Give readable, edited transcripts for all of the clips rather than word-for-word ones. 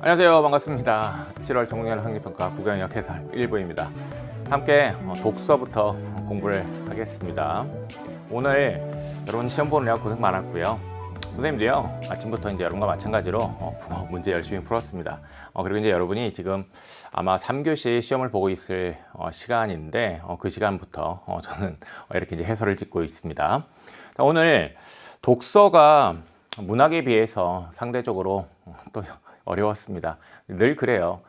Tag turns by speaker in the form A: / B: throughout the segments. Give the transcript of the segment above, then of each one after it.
A: 안녕하세요. 반갑습니다. 7월 정리하는 학력평가 국영역 해설 1부입니다. 함께 독서부터 공부를 하겠습니다. 오늘 여러분 시험 보느라 고생 많았고요. 선생님도요, 아침부터 이제 여러분과 마찬가지로 국어 문제 열심히 풀었습니다. 그리고 이제 여러분이 지금 아마 3교시 시험을 보고 있을 시간인데, 그 시간부터 저는 이렇게 이제 해설을 짓고 있습니다. 자, 오늘 독서가 문학에 비해서 상대적으로 또 어려웠습니다. 늘 그래요.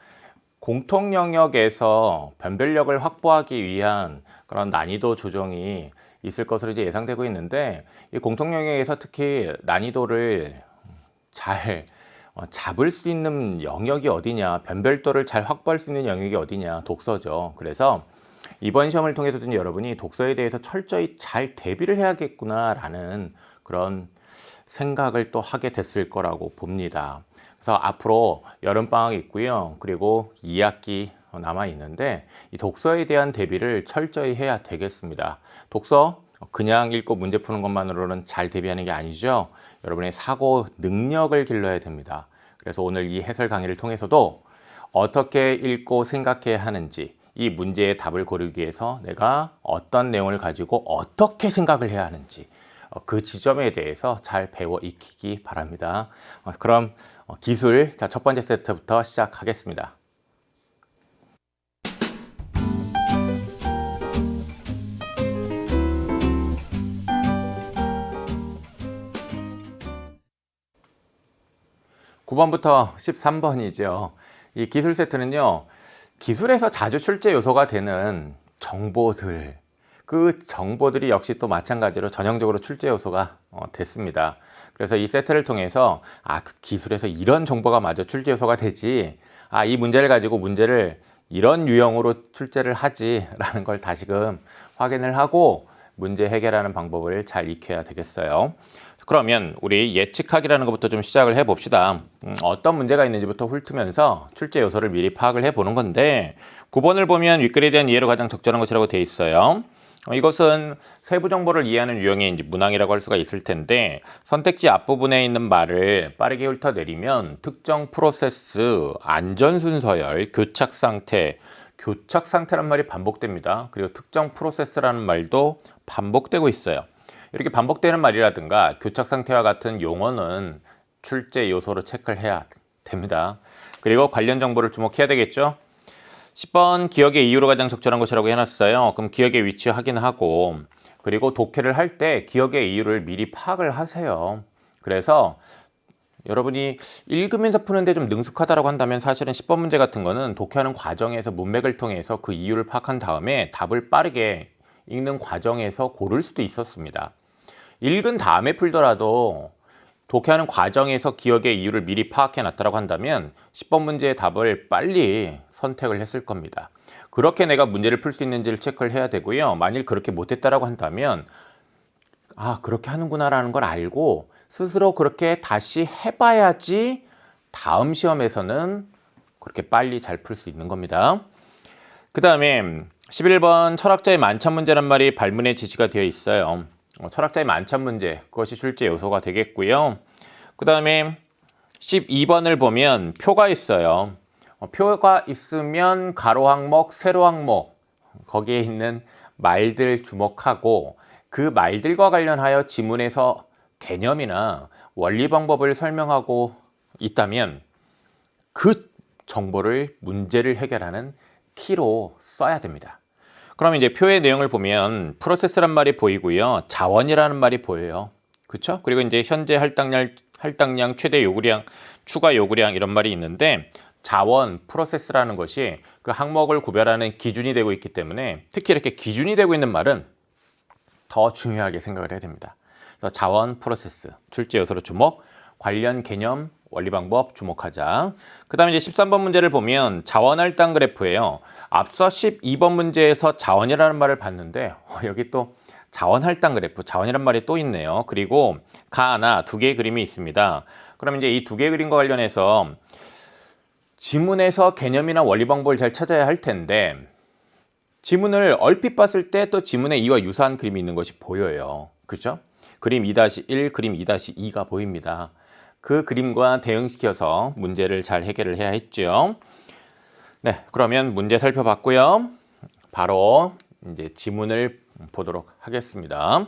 A: 공통 영역에서 변별력을 확보하기 위한 그런 난이도 조정이 있을 것으로 이제 예상되고 있는데, 이 공통 영역에서 특히 난이도를 잘 잡을 수 있는 영역이 어디냐, 변별도를 잘 확보할 수 있는 영역이 어디냐, 독서죠. 그래서 이번 시험을 통해서도 여러분이 독서에 대해서 철저히 잘 대비를 해야겠구나라는 그런 생각을 또 하게 됐을 거라고 봅니다. 그래서 앞으로 여름방학이 있고요. 그리고 2학기 남아 있는데 이 독서에 대한 대비를 철저히 해야 되겠습니다. 독서 그냥 읽고 문제 푸는 것만으로는 잘 대비하는 게 아니죠. 여러분의 사고 능력을 길러야 됩니다. 그래서 오늘 이 해설 강의를 통해서도 어떻게 읽고 생각해야 하는지, 이 문제의 답을 고르기 위해서 내가 어떤 내용을 가지고 어떻게 생각을 해야 하는지, 그 지점에 대해서 잘 배워 익히기 바랍니다. 그럼 기술, 자, 첫 번째 세트부터 시작하겠습니다. (9번부터) 13번이죠. 이 기술 세트는요, 기술에서 자주 출제 요소가 되는 정보들, 그 정보들이 역시 또 마찬가지로 전형적으로 출제 요소가 됐습니다. 그래서 이 세트를 통해서 그 기술에서 이런 정보가 마저 출제 요소가 되지, 이 문제를 가지고 문제를 이런 유형으로 출제를 하지 라는 걸 다시금 확인을 하고 문제 해결하는 방법을 잘 익혀야 되겠어요. 그러면 우리 예측하기라는 것부터 좀 시작을 해 봅시다. 어떤 문제가 있는지부터 훑으면서 출제 요소를 미리 파악을 해 보는 건데, 9번을 보면 윗글에 대한 이해로 가장 적절한 것이라고 되어 있어요. 이것은 세부 정보를 이해하는 유형의 이제 문항이라고 할 수가 있을 텐데, 선택지 앞부분에 있는 말을 빠르게 훑어내리면 특정 프로세스, 안전 순서열, 교착 상태, 교착 상태란 말이 반복됩니다. 그리고 특정 프로세스라는 말도 반복되고 있어요. 이렇게 반복되는 말이라든가 교착 상태와 같은 용어는 출제 요소로 체크를 해야 됩니다. 그리고 관련 정보를 주목해야 되겠죠. 10번 기억의 이유로 가장 적절한 것이라고 해놨어요. 그럼 기억의 위치 확인하고, 그리고 독해를 할 때 기억의 이유를 미리 파악을 하세요. 그래서 여러분이 읽으면서 푸는데 좀 능숙하다고 한다면 사실은 10번 문제 같은 거는 독해하는 과정에서 문맥을 통해서 그 이유를 파악한 다음에 답을 빠르게 읽는 과정에서 고를 수도 있었습니다. 읽은 다음에 풀더라도 독해하는 과정에서 기억의 이유를 미리 파악해 놨다고 한다면 10번 문제의 답을 빨리 선택을 했을 겁니다. 그렇게 내가 문제를 풀 수 있는지를 체크를 해야 되고요. 만일 그렇게 못했다라고 한다면 그렇게 하는구나 라는 걸 알고 스스로 그렇게 다시 해봐야지 다음 시험에서는 그렇게 빨리 잘 풀 수 있는 겁니다. 그 다음에 11번 철학자의 만찬 문제란 말이 발문에 지시가 되어 있어요. 철학자의 만찬 문제, 그것이 출제 요소가 되겠고요. 그 다음에 12번을 보면 표가 있어요. 표가 있으면 가로 항목, 세로 항목, 거기에 있는 말들 주목하고 그 말들과 관련하여 지문에서 개념이나 원리 방법을 설명하고 있다면 그 정보를 문제를 해결하는 키로 써야 됩니다. 그럼 이제 표의 내용을 보면 프로세스란 말이 보이고요. 자원이라는 말이 보여요. 그렇죠? 그리고 이제 현재 할당량, 최대 요구량, 추가 요구량 이런 말이 있는데, 자원, 프로세스라는 것이 그 항목을 구별하는 기준이 되고 있기 때문에 특히 이렇게 기준이 되고 있는 말은 더 중요하게 생각을 해야 됩니다. 그래서 자원, 프로세스, 출제 요소로 주목, 관련 개념, 원리 방법 주목하자. 그 다음에 이제 13번 문제를 보면 자원 할당 그래프예요. 앞서 12번 문제에서 자원이라는 말을 봤는데 여기 또 자원 할당 그래프, 자원이라는 말이 또 있네요. 그리고 가나 두 개의 그림이 있습니다. 그럼 이제 이 두 개의 그림과 관련해서 지문에서 개념이나 원리 방법을 잘 찾아야 할 텐데, 지문을 얼핏 봤을 때 또 지문의 이와 유사한 그림이 있는 것이 보여요. 그렇죠? 그림 2-1, 그림 2-2가 보입니다. 그 그림과 대응시켜서 문제를 잘 해결을 해야 했죠. 네, 그러면 문제 살펴봤고요. 바로 이제 지문을 보도록 하겠습니다.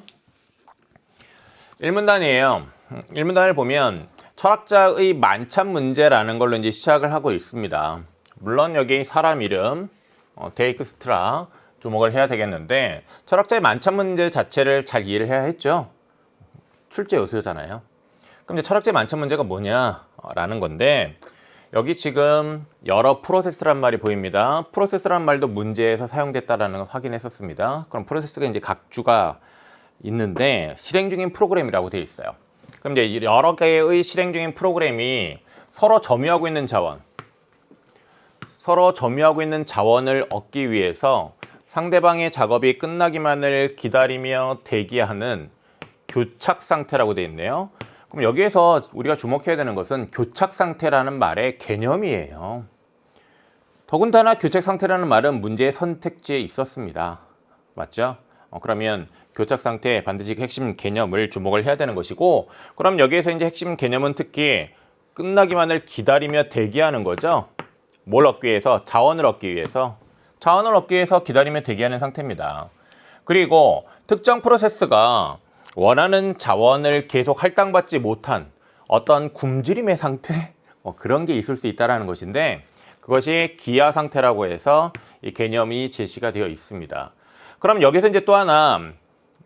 A: 1문단이에요. 1문단을 보면 철학자의 만찬 문제라는 걸로 이제 시작을 하고 있습니다. 물론 여기 사람 이름, 데이크스트라 주목을 해야 되겠는데 철학자의 만찬 문제 자체를 잘 이해를 해야 했죠. 출제 요소잖아요. 그럼 이제 철학자의 만찬 문제가 뭐냐라는 건데 여기 지금 여러 프로세스란 말이 보입니다. 프로세스란 말도 문제에서 사용됐다라는 걸 확인했었습니다. 그럼 프로세스가 이제 각주가 있는데 실행 중인 프로그램이라고 되어 있어요. 그럼 이제 여러 개의 실행 중인 프로그램이 서로 점유하고 있는 자원을 얻기 위해서 상대방의 작업이 끝나기만을 기다리며 대기하는 교착 상태라고 되어 있네요. 그럼 여기에서 우리가 주목해야 되는 것은 교착 상태라는 말의 개념이에요. 더군다나 교착 상태라는 말은 문제의 선택지에 있었습니다. 맞죠? 그러면 교착 상태의 반드시 핵심 개념을 주목을 해야 되는 것이고, 그럼 여기에서 이제 핵심 개념은 특히 끝나기만을 기다리며 대기하는 거죠. 뭘 얻기 위해서? 자원을 얻기 위해서 기다리며 대기하는 상태입니다. 그리고 특정 프로세스가 원하는 자원을 계속 할당받지 못한 어떤 굶주림의 상태? 그런 게 있을 수 있다는 것인데 그것이 기아 상태라고 해서 이 개념이 제시가 되어 있습니다. 그럼 여기서 이제 또 하나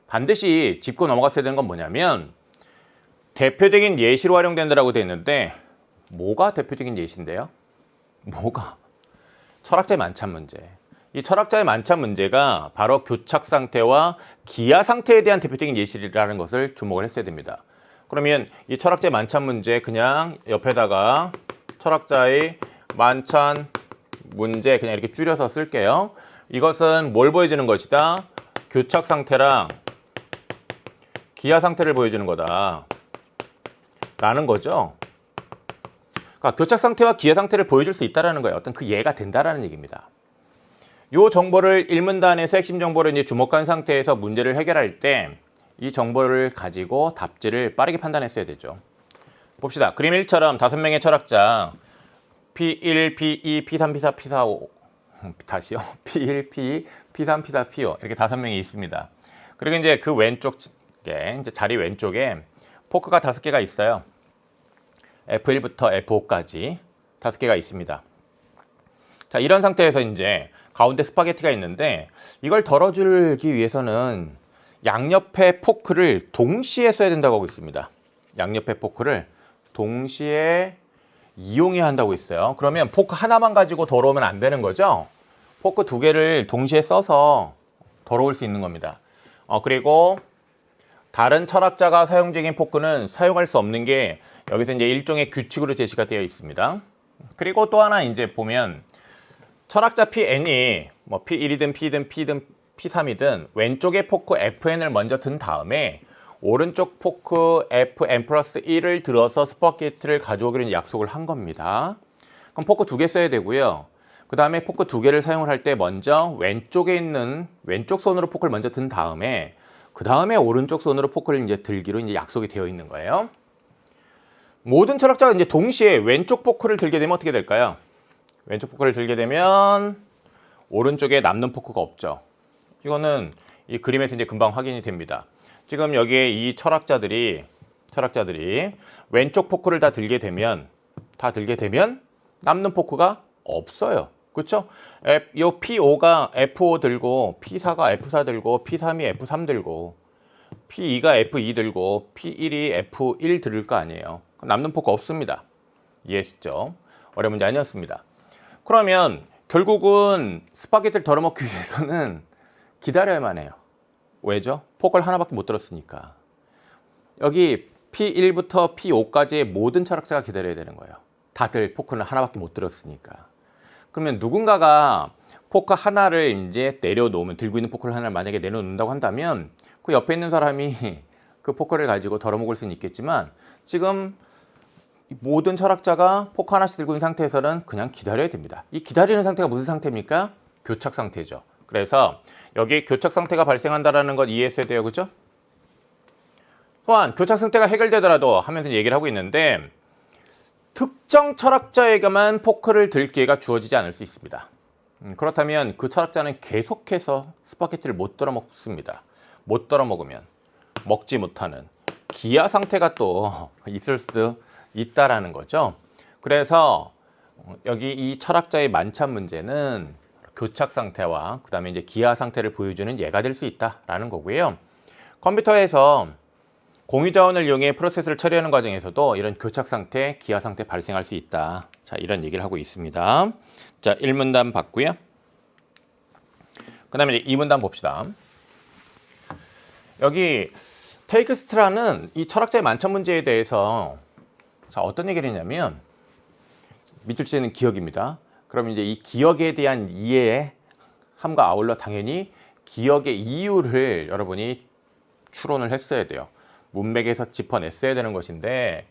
A: 반드시 짚고 넘어갔어야 되는 건 뭐냐면 대표적인 예시로 활용된다라고 되어 있는데 뭐가 대표적인 예시인데요? 뭐가? 철학자의 만찬 문제. 이 철학자의 만찬 문제가 바로 교착 상태와 기아 상태에 대한 대표적인 예시라는 것을 주목을 했어야 됩니다. 그러면 이 철학자의 만찬 문제 그냥 옆에다가 철학자의 만찬 문제 그냥 이렇게 줄여서 쓸게요. 이것은 뭘 보여주는 것이다? 교착 상태랑 기아 상태를 보여주는 거다 라는 거죠. 그러니까 교착 상태와 기아 상태를 보여줄 수 있다는 거예요. 어떤 그 예가 된다라는 얘기입니다. 이 정보를 1문단에서 핵심 정보를 이제 주목한 상태에서 문제를 해결할 때 이 정보를 가지고 답지를 빠르게 판단했어야 되죠. 봅시다. 그림 1처럼 5명의 철학자 P1, P2, P3, P4, P4, 다시요. P1, P2, P3, P4, P5 이렇게 5명이 있습니다. 그리고 이제 그 왼쪽에 이제 자리 왼쪽에 포크가 5개가 있어요. F1부터 F5까지 5개가 있습니다. 자, 이런 상태에서 이제 가운데 스파게티가 있는데 이걸 덜어주기 위해서는 양옆에 포크를 동시에 써야 된다고 하고 있습니다. 양옆에 포크를 동시에 이용해야 한다고 있어요. 그러면 포크 하나만 가지고 덜어오면 안 되는 거죠. 포크 2개를 동시에 써서 덜어올 수 있는 겁니다. 그리고 다른 철학자가 사용 중인 포크는 사용할 수 없는 게 여기서 이제 일종의 규칙으로 제시가 되어 있습니다. 그리고 또 하나 이제 보면 철학자 Pn이 뭐 P1이든 P든 P든 P3이든 왼쪽에 포크 Fn을 먼저 든 다음에 오른쪽 포크 Fn 플러스 1을 들어서 스파게티를 가져오기로 약속을 한 겁니다. 그럼 포크 2개 써야 되고요. 그 다음에 포크 2개를 사용을 할 때 먼저 왼쪽에 있는 왼쪽 손으로 포크를 먼저 든 다음에 그 다음에 오른쪽 손으로 포크를 이제 들기로 이제 약속이 되어 있는 거예요. 모든 철학자가 이제 동시에 왼쪽 포크를 들게 되면 어떻게 될까요? 왼쪽 포크를 들게 되면 오른쪽에 남는 포크가 없죠. 이거는 이 그림에서 이제 금방 확인이 됩니다. 지금 여기에 이 철학자들이 왼쪽 포크를 다 들게 되면 남는 포크가 없어요. 그렇죠? 요 P5가 F5 들고 P4가 F4 들고 P3이 F3 들고 P2가 F2 들고 P1이 F1 들을 거 아니에요. 남는 포크 없습니다. 이해하시죠? 어려운 문제 아니었습니다. 그러면 결국은 스파게티를 덜어먹기 위해서는 기다려야만 해요. 왜죠? 포크를 하나밖에 못 들었으니까. 여기 P1부터 P5까지의 모든 철학자가 기다려야 되는 거예요. 다들 포크는 하나밖에 못 들었으니까. 그러면 누군가가 포크 하나를 이제 내려놓으면, 들고 있는 포크를 하나를 만약에 내려놓는다고 한다면 그 옆에 있는 사람이 그 포크를 가지고 덜어먹을 수는 있겠지만 지금 모든 철학자가 포크 하나씩 들고 있는 상태에서는 그냥 기다려야 됩니다. 이 기다리는 상태가 무슨 상태입니까? 교착 상태죠. 그래서 여기 교착 상태가 발생한다는 것 이해했어야 돼요. 그죠? 또한 교착 상태가 해결되더라도 하면서 얘기를 하고 있는데 특정 철학자에게만 포크를 들 기회가 주어지지 않을 수 있습니다. 그렇다면 그 철학자는 계속해서 스파게티를 못 덜어 먹습니다. 못 덜어 먹으면 먹지 못하는 기아 상태가 또 있을 수도 있다라는 거죠. 그래서 여기 이 철학자의 만찬 문제는 교착 상태와 그 다음에 이제 기아 상태를 보여주는 예가 될 수 있다라는 거고요. 컴퓨터에서 공유 자원을 이용해 프로세스를 처리하는 과정에서도 이런 교착 상태, 기아 상태 발생할 수 있다. 자, 이런 얘기를 하고 있습니다. 자, 1문단 봤고요. 그 다음에 이제 2문단 봅시다. 여기 테이크스트라는 이 철학자의 만찬 문제에 대해서 자, 어떤 얘기를 했냐면 밑줄 치는 기억입니다. 그럼 이제 이 기억에 대한 이해함과 아울러 당연히 기억의 이유를 여러분이 추론을 했어야 돼요. 문맥에서 짚어냈어야 되는 것인데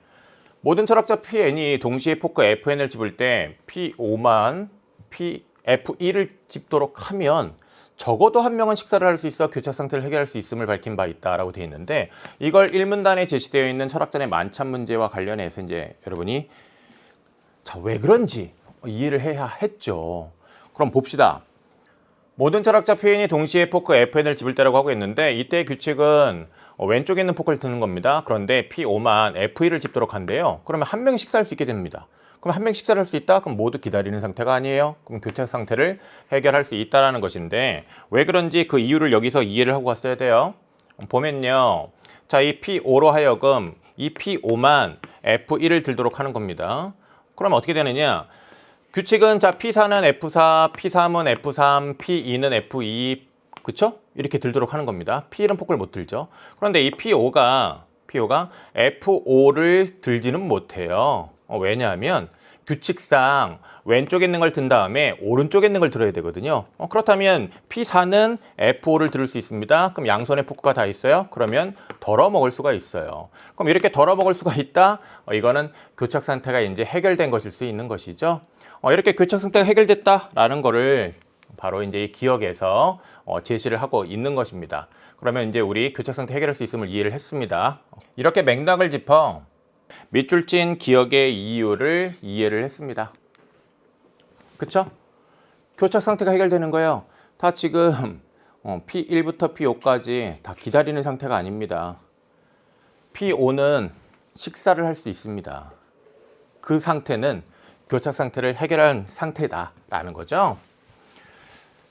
A: 모든 철학자 Pn이 동시에 포크 Fn을 집을 때 P5만 F1을 집도록 하면 적어도 한 명은 식사를 할 수 있어 교착 상태를 해결할 수 있음을 밝힌 바 있다라고 되어 있는데 이걸 1문단에 제시되어 있는 철학자의 만찬 문제와 관련해서 이제 여러분이 자, 왜 그런지 이해를 해야 했죠. 그럼 봅시다. 모든 철학자 Pn이 동시에 포크 Fn을 집을 때라고 하고 있는데 이때의 규칙은 왼쪽에 있는 포크를 드는 겁니다. 그런데 P5만 F1을 집도록 한대요. 그러면 한 명이 식사할 수 있게 됩니다. 그럼 한 명이 식사를 할 수 있다? 그럼 모두 기다리는 상태가 아니에요. 그럼 교착 상태를 해결할 수 있다는 것인데 왜 그런지 그 이유를 여기서 이해를 하고 갔어야 돼요. 보면요. 자, 이 P5로 하여금 이 P5만 F1을 들도록 하는 겁니다. 그럼 어떻게 되느냐? 규칙은 자 P4는 F4, P3은 F3, P2는 F2 그쵸? 이렇게 들도록 하는 겁니다. P1은 포크를 못 들죠. 그런데 이 P5가 F5를 들지는 못해요. 왜냐하면 규칙상 왼쪽에 있는 걸 든 다음에 오른쪽에 있는 걸 들어야 되거든요. 그렇다면 P4는 F5를 들을 수 있습니다. 그럼 양손에 포크가 다 있어요. 그러면 덜어 먹을 수가 있어요. 그럼 이렇게 덜어 먹을 수가 있다? 이거는 교착 상태가 이제 해결된 것일 수 있는 것이죠. 이렇게 교착 상태가 해결됐다라는 거를 바로 이제 이 기억에서 제시를 하고 있는 것입니다. 그러면 이제 우리 교착 상태 해결할 수 있음을 이해를 했습니다. 이렇게 맥락을 짚어 밑줄 찐 기억의 이유를 이해를 했습니다. 그쵸? 교착 상태가 해결되는 거예요. 다 지금 P1부터 P5까지 다 기다리는 상태가 아닙니다. P5는 식사를 할 수 있습니다. 그 상태는 교착 상태를 해결한 상태다라는 거죠.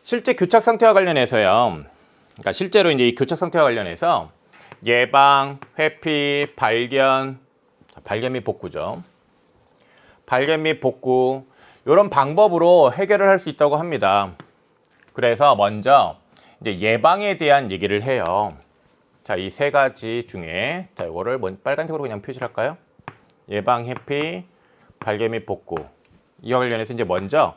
A: 실제 교착 상태와 관련해서요. 그러니까 실제로 이제 이 교착 상태와 관련해서 예방, 회피, 발견 및 복구죠. 발견 및 복구 이런 방법으로 해결을 할 수 있다고 합니다. 그래서 먼저 이제 예방에 대한 얘기를 해요. 자, 이 세 가지 중에 자, 이거를 빨간색으로 그냥 표시를 할까요? 예방, 회피, 발견 및 복구. 이와 관련해서 이제 먼저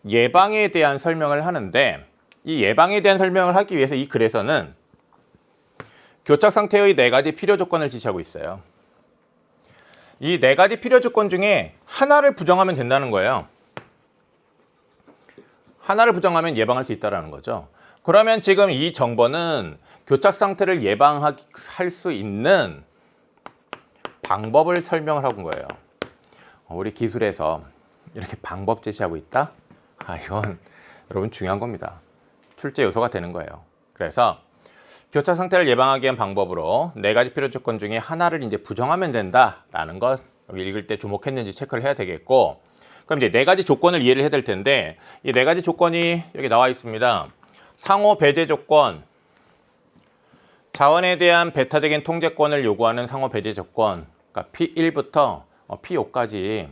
A: 예방에 대한 설명을 하는데 이 예방에 대한 설명을 하기 위해서 이 글에서는 교착 상태의 4가지 필요 조건을 지시하고 있어요. 이 4가지 필요 조건 중에 하나를 부정하면 된다는 거예요. 하나를 부정하면 예방할 수 있다는 거죠. 그러면 지금 이 정보는 교착 상태를 예방할 수 있는 방법을 설명을 하고 온 거예요. 우리 기술에서 이렇게 방법 제시하고 있다? 이건 여러분 중요한 겁니다. 출제 요소가 되는 거예요. 그래서 교착 상태를 예방하기 위한 방법으로 4가지 필요 조건 중에 하나를 이제 부정하면 된다라는 것 여기 읽을 때 주목했는지 체크를 해야 되겠고, 그럼 이제 4가지 조건을 이해를 해야 될 텐데 이 4가지 조건이 여기 나와 있습니다. 상호 배제 조건, 자원에 대한 배타적인 통제권을 요구하는 상호 배제 조건, 그러니까 P1부터 P5까지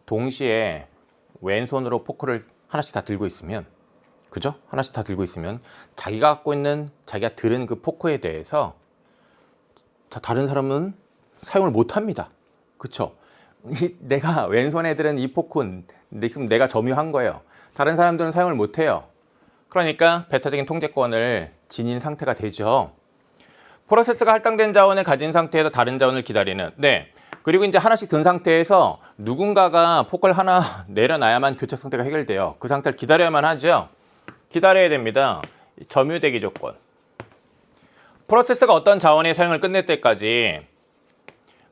A: 동시에 왼손으로 포크를 하나씩 다 들고 있으면, 그죠? 하나씩 다 들고 있으면 자기가 갖고 있는, 자기가 들은 그 포크에 대해서 다른 사람은 사용을 못 합니다. 그쵸? 내가 왼손에 들은 이 포크는 지금 내가 점유한 거예요. 다른 사람들은 사용을 못 해요. 그러니까 배타적인 통제권을 지닌 상태가 되죠. 프로세스가 할당된 자원을 가진 상태에서 다른 자원을 기다리는. 네. 그리고 이제 하나씩 든 상태에서 누군가가 포크를 하나 내려놔야만 교착 상태가 해결돼요. 그 상태를 기다려야만 하죠. 기다려야 됩니다. 점유 대기 조건. 프로세스가 어떤 자원의 사용을 끝낼 때까지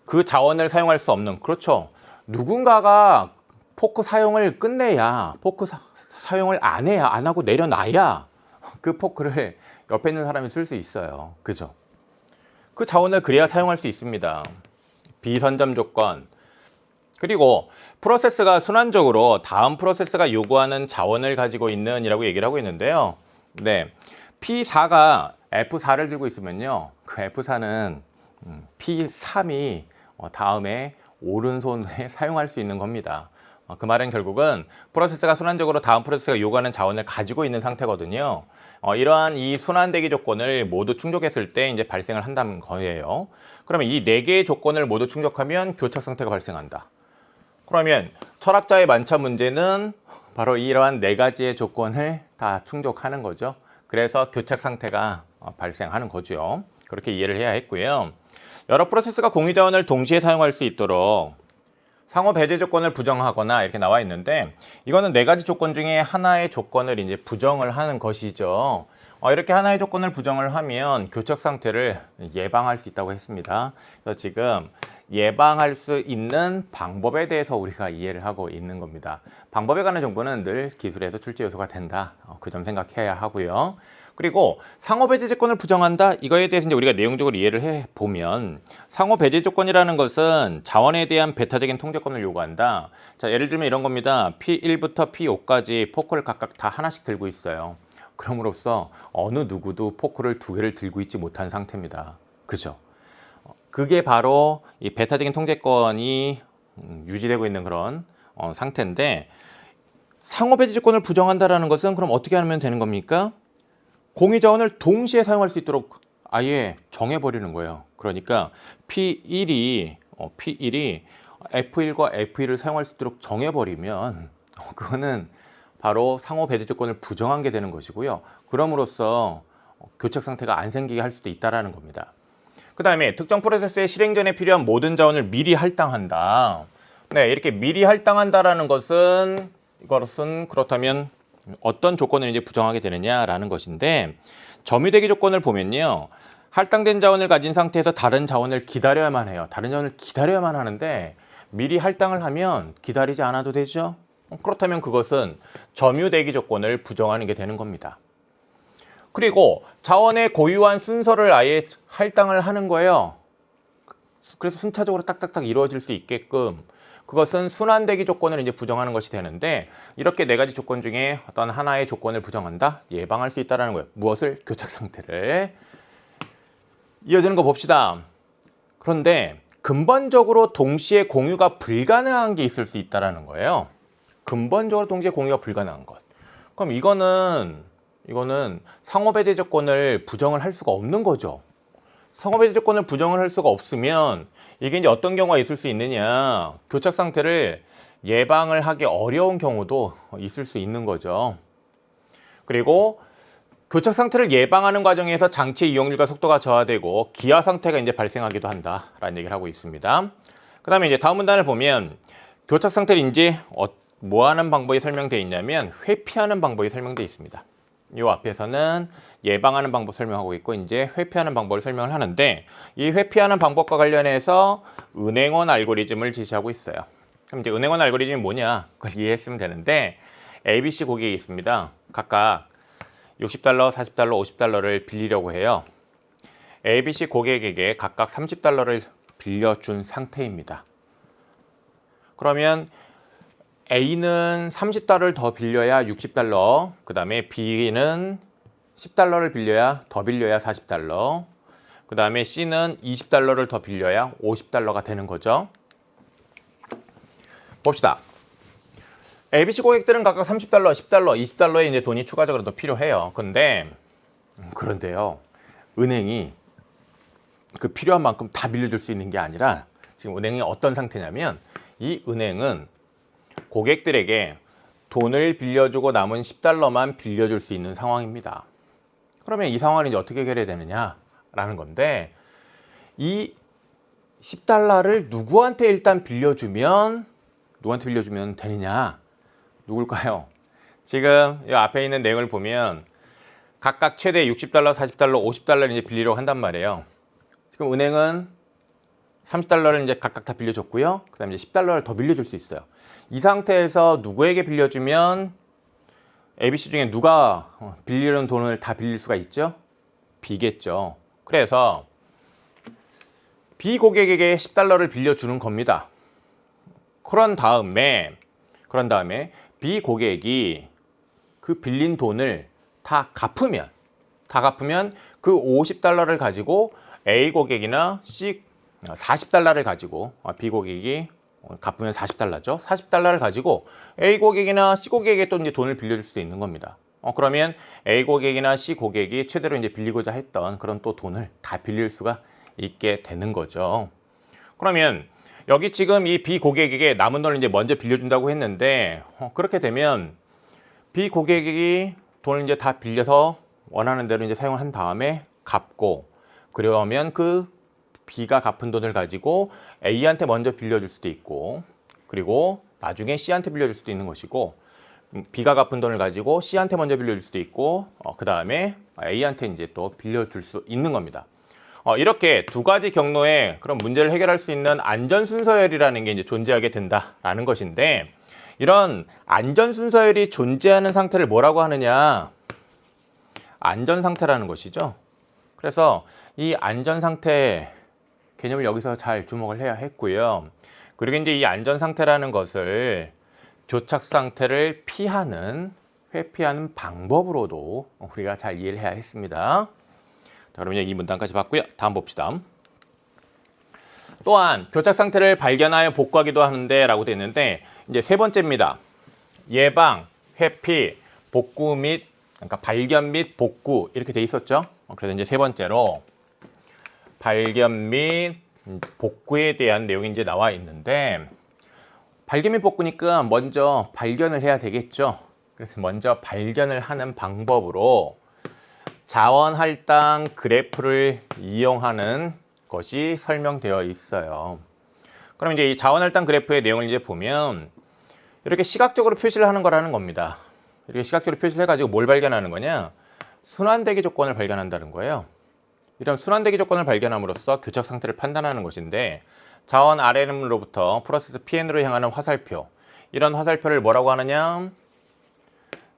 A: 그 자원을 사용할 수 없는, 그렇죠. 누군가가 포크 사용을 끝내야, 포크 사용을 안 해야, 안 하고 내려놔야 그 포크를 옆에 있는 사람이 쓸 수 있어요. 그죠? 그 자원을 그래야 사용할 수 있습니다. 비선점 조건. 그리고 프로세스가 순환적으로 다음 프로세스가 요구하는 자원을 가지고 있는 이라고 얘기를 하고 있는데요. 네, P4가 F4를 들고 있으면요, 그 F4는 P3이 다음에 오른손에 사용할 수 있는 겁니다. 그 말은 결국은 프로세스가 순환적으로 다음 프로세스가 요구하는 자원을 가지고 있는 상태거든요. 이러한 이 순환대기 조건을 모두 충족했을 때 이제 발생을 한다는 거예요. 그러면 이 4개의 조건을 모두 충족하면 교착 상태가 발생한다. 그러면 철학자의 만차 문제는 바로 이러한 4가지의 조건을 다 충족하는 거죠. 그래서 교착 상태가 발생하는 거죠. 그렇게 이해를 해야 했고요. 여러 프로세스가 공유 자원을 동시에 사용할 수 있도록 상호 배제 조건을 부정하거나 이렇게 나와 있는데, 이거는 4가지 조건 중에 하나의 조건을 이제 부정을 하는 것이죠. 이렇게 하나의 조건을 부정을 하면 교착 상태를 예방할 수 있다고 했습니다. 그래서 지금 예방할 수 있는 방법에 대해서 우리가 이해를 하고 있는 겁니다. 방법에 관한 정보는 늘 기술에서 출제 요소가 된다. 그 점 생각해야 하고요. 그리고 상호 배제 조건을 부정한다. 이거에 대해서 이제 우리가 내용적으로 이해를 해 보면, 상호 배제 조건이라는 것은 자원에 대한 배타적인 통제권을 요구한다. 자, 예를 들면 이런 겁니다. P1부터 P5까지 포크를 각각 다 하나씩 들고 있어요. 그럼으로써 어느 누구도 포크를 2개를 들고 있지 못한 상태입니다. 그죠? 그게 바로 이 배타적인 통제권이 유지되고 있는 그런 상태인데, 상호 배제 조건을 부정한다라는 것은 그럼 어떻게 하면 되는 겁니까? 공유 자원을 동시에 사용할 수 있도록 아예 정해버리는 거예요. 그러니까 P1이 F1과 F2를 사용할 수 있도록 정해버리면 그거는 바로 상호 배제 조건을 부정한 게 되는 것이고요. 그럼으로써 교착 상태가 안 생기게 할 수도 있다는 겁니다. 그 다음에 특정 프로세스의 실행 전에 필요한 모든 자원을 미리 할당한다. 네, 이렇게 미리 할당한다라는 것은, 이것은 그렇다면 어떤 조건을 이제 부정하게 되느냐라는 것인데, 점유대기 조건을 보면요, 할당된 자원을 가진 상태에서 다른 자원을 기다려야만 해요. 다른 자원을 기다려야만 하는데 미리 할당을 하면 기다리지 않아도 되죠. 그렇다면 그것은 점유대기 조건을 부정하는 게 되는 겁니다. 그리고 자원의 고유한 순서를 아예 할당을 하는 거예요. 그래서 순차적으로 딱딱딱 이루어질 수 있게끔, 그것은 순환대기 조건을 이제 부정하는 것이 되는데, 이렇게 4가지 조건 중에 어떤 하나의 조건을 부정한다? 예방할 수 있다는 거예요. 무엇을? 교착 상태를. 이어지는 거 봅시다. 그런데 근본적으로 동시에 공유가 불가능한 게 있을 수 있다는 거예요. 근본적으로 동시에 공유가 불가능한 것. 그럼 이거는 상호배제 조건을 부정을 할 수가 없는 거죠. 상호배제 조건을 부정을 할 수가 없으면 이게 이제 어떤 경우가 있을 수 있느냐, 교착 상태를 예방을 하기 어려운 경우도 있을 수 있는 거죠. 그리고 교착 상태를 예방하는 과정에서 장치 이용률과 속도가 저하되고 기하 상태가 이제 발생하기도 한다라는 얘기를 하고 있습니다. 그다음에 이제 다음 문단을 보면, 교착 상태를 이제 뭐 하는 방법이 설명되어 있냐면 회피하는 방법이 설명되어 있습니다. 이 앞에서는 예방하는 방법 설명하고 있고, 이제 회피하는 방법을 설명을 하는데, 이 회피하는 방법과 관련해서 은행원 알고리즘을 제시하고 있어요. 그럼 이제 은행원 알고리즘이 뭐냐, 그걸 이해했으면 되는데, ABC 고객이 있습니다. 각각 $60, $40, $50를 빌리려고 해요. ABC 고객에게 각각 $30를 빌려준 상태입니다. 그러면 A는 $30를 더 빌려야 $60, 그 다음에 B는 $10를 빌려야 더 빌려야 $40, 그 다음에 C는 $20를 더 빌려야 $50가 되는 거죠. 봅시다. ABC 고객들은 각각 $30, $10, $20에 이제 돈이 추가적으로 더 필요해요. 그런데요, 은행이 그 필요한 만큼 다 빌려줄 수 있는 게 아니라, 지금 은행이 어떤 상태냐면, 이 은행은 고객들에게 돈을 빌려주고 남은 $10만 빌려줄 수 있는 상황입니다. 그러면 이 상황을 이제 어떻게 해결해야 되느냐라는 건데, 이 $10를 누구한테 일단 빌려주면 되느냐? 누굴까요? 지금 이 앞에 있는 내용을 보면 각각 최대 60달러, 40달러, 50달러를 이제 빌리려고 한단 말이에요. 지금 은행은 30달러를 이제 각각 다 빌려줬고요. 그 다음에 이제 10달러를 더 빌려줄 수 있어요. 이 상태에서 누구에게 빌려주면 ABC 중에 누가 빌리는 돈을 다 빌릴 수가 있죠? B겠죠. 그래서 B 고객에게 10달러를 빌려주는 겁니다. 그런 다음에 B 고객이 그 빌린 돈을 다 갚으면 그 50달러를 가지고 A 고객이나 C 40달러를 가지고 B 고객이 갚으면 40달러죠. 40달러를 가지고 A 고객이나 C 고객에게 또 이제 돈을 빌려줄 수도 있는 겁니다. 그러면 A 고객이나 C 고객이 최대로 이제 빌리고자 했던 그런 또 돈을 다 빌릴 수가 있게 되는 거죠. 그러면 여기 지금 이 B 고객에게 남은 돈을 이제 먼저 빌려준다고 했는데 그렇게 되면 B 고객이 돈을 이제 다 빌려서 원하는 대로 이제 사용한 다음에 갚고 그러면 그 B가 갚은 돈을 가지고 A한테 먼저 빌려줄 수도 있고 그리고 나중에 C한테 빌려줄 수도 있는 것이고 B가 갚은 돈을 가지고 C한테 먼저 빌려줄 수도 있고 그 다음에 A한테 이제 또 빌려줄 수 있는 겁니다. 이렇게 두 가지 경로에 그런 문제를 해결할 수 있는 안전순서열이라는 게 이제 존재하게 된다라는 것인데 이런 안전순서열이 존재하는 상태를 뭐라고 하느냐? 안전상태라는 것이죠. 그래서 이 안전상태 개념을 여기서 잘 주목을 해야 했고요. 그리고 이제 이 안전상태라는 것을 교착상태를 회피하는 방법으로도 우리가 잘 이해를 해야 했습니다. 자, 그러면 이 문단까지 봤고요. 다음 봅시다. 또한 교착상태를 발견하여 복구하기도 하는데 라고 되어 있는데 이제 세 번째입니다. 예방, 회피, 복구 및 그러니까 발견 및 복구 이렇게 돼 있었죠. 그래서 이제 세 번째로 발견 및 복구에 대한 내용이 이제 나와 있는데 발견 및 복구니까 먼저 발견을 해야 되겠죠. 그래서 먼저 발견을 하는 방법으로 자원 할당 그래프를 이용하는 것이 설명되어 있어요. 그럼 이제 이 자원 할당 그래프의 내용을 이제 보면 이렇게 시각적으로 표시를 하는 거라는 겁니다. 이렇게 시각적으로 표시를 해가지고 뭘 발견하는 거냐? 순환대기 조건을 발견한다는 거예요. 이런 순환대기 조건을 발견함으로써 교착 상태를 판단하는 것인데 자원 RN으로부터 프로세스 PN으로 향하는 화살표 이런 화살표를 뭐라고 하느냐?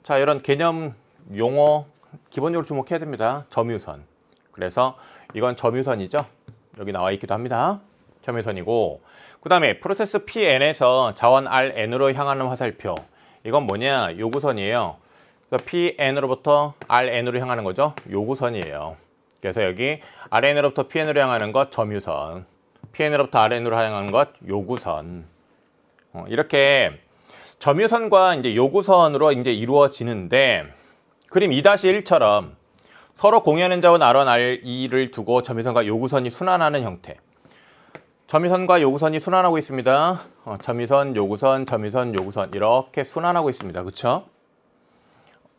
A: 자, 이런 개념 용어 기본적으로 주목해야 됩니다. 점유선. 그래서 이건 점유선이죠. 여기 나와 있기도 합니다. 점유선이고 그 다음에 프로세스 PN에서 자원 RN으로 향하는 화살표 이건 뭐냐? 요구선이에요. 그래서 PN으로부터 RN으로 향하는 거죠. 요구선이에요. 그래서 여기 RN으로부터 PN으로 향하는 것 점유선, PN으로부터 RN으로 향하는 것 요구선. 이렇게 점유선과 이제 요구선으로 이제 이루어지는데 그림 2-1처럼 서로 공유하는 자원 R1, R2를 두고 점유선과 요구선이 순환하는 형태. 점유선과 요구선이 순환하고 있습니다. 점유선, 요구선, 점유선, 요구선 이렇게 순환하고 있습니다. 그렇죠?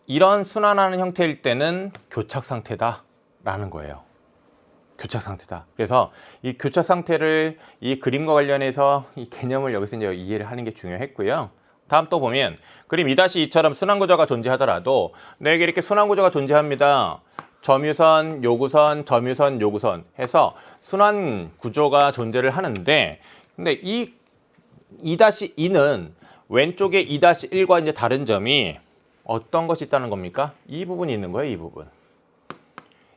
A: 이런 순환하는 형태일 때는 교착 상태다라는 거예요. 교착 상태다. 그래서 이 교착 상태를 이 그림과 관련해서 이 개념을 여기서 이제 이해를 하는 게 중요했고요. 다음 또 보면 그림 2-2처럼 순환 구조가 존재하더라도 내게 이렇게 순환 구조가 존재합니다. 점유선, 요구선, 점유선, 요구선 해서 순환 구조가 존재를 하는데 근데 이 2-2는 왼쪽에 2-1과 이제 다른 점이 어떤 것이 있다는 겁니까? 이 부분이 있는 거예요, 이 부분.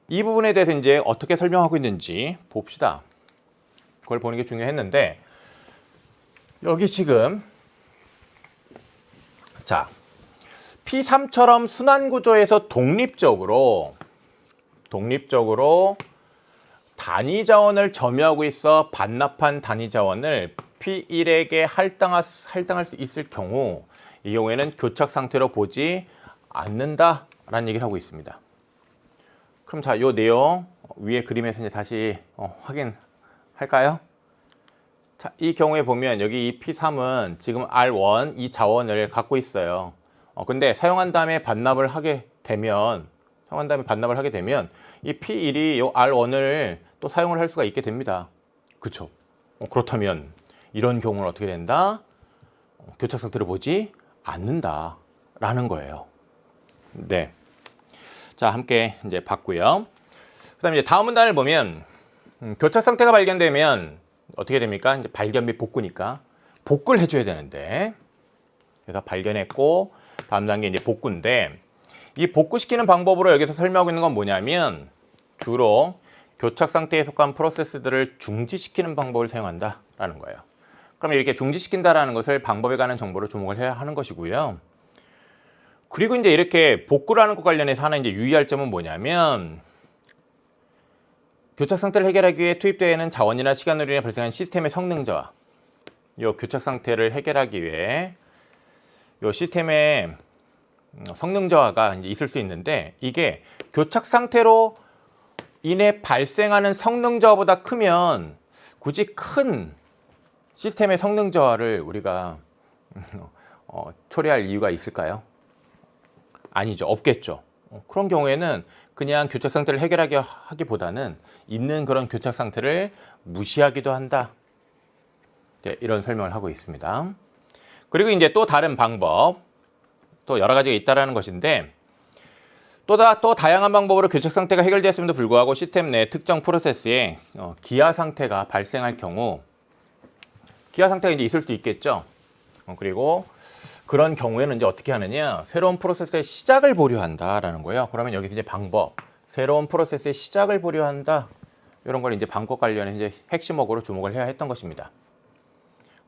A: 이 부분에 대해서 이제 어떻게 설명하고 있는지 봅시다. 그걸 보는 게 중요했는데 여기 지금 자, P3처럼 순환 구조에서 독립적으로 단위 자원을 점유하고 있어 반납한 단위 자원을 P1에게 할당할 수 있을 경우 이 경우에는 교착 상태로 보지 않는다라는 얘기를 하고 있습니다. 그럼 자, 요 내용 위에 그림에서 이제 다시 확인할까요? 자, 이 경우에 보면 여기 이 P3은 지금 R1 이 자원을 갖고 있어요. 근데 사용한 다음에 반납을 하게 되면 이 P1이 이 R1을 또 사용을 할 수가 있게 됩니다. 그렇죠? 그렇다면 이런 경우는 어떻게 된다? 교착 상태를 보지 않는다라는 거예요. 네. 자, 함께 이제 봤고요. 그다음에 이제 다음 문단을 보면 교착 상태가 발견되면 어떻게 됩니까? 이제 발견 및 복구니까 복구를 해줘야 되는데, 그래서 발견했고 다음 단계 이제 복구인데, 이 복구시키는 방법으로 여기서 설명하고 있는 건 뭐냐면 주로 교착 상태에 속한 프로세스들을 중지시키는 방법을 사용한다라는 거예요. 그럼 이렇게 중지시킨다라는 것을 방법에 관한 정보를 주목을 해야 하는 것이고요. 그리고 이제 이렇게 복구를 하는 것 관련해서 하나 이제 유의할 점은 뭐냐면, 교착 상태를 해결하기 위해 투입되어 있는 자원이나 시간으로 인해 발생한 시스템의 성능 저하, 이 교착 상태를 해결하기 위해 이 시스템의 성능 저하가 이제 있을 수 있는데, 이게 교착 상태로 인해 발생하는 성능 저하보다 크면 굳이 큰 시스템의 성능 저하를 우리가 처리할 이유가 있을까요? 아니죠. 없겠죠. 그런 경우에는 그냥 교착 상태를 해결하기보다는 있는 그런 교착 상태를 무시하기도 한다. 네, 이런 설명을 하고 있습니다. 그리고 이제 또 다른 방법, 또 여러 가지가 있다라는 것인데, 또 다양한 방법으로 교착 상태가 해결되었음에도 불구하고 시스템 내 특정 프로세스에 기아 상태가 발생할 경우, 기아 상태가 이제 있을 수 있겠죠. 그리고 그런 경우에는 이제 어떻게 하느냐, 새로운 프로세스의 시작을 보류한다라는 거예요. 그러면 여기서 이제 방법, 새로운 프로세스의 시작을 보류한다, 이런 걸 이제 방법 관련해 이제 핵심어구로 주목을 해야 했던 것입니다.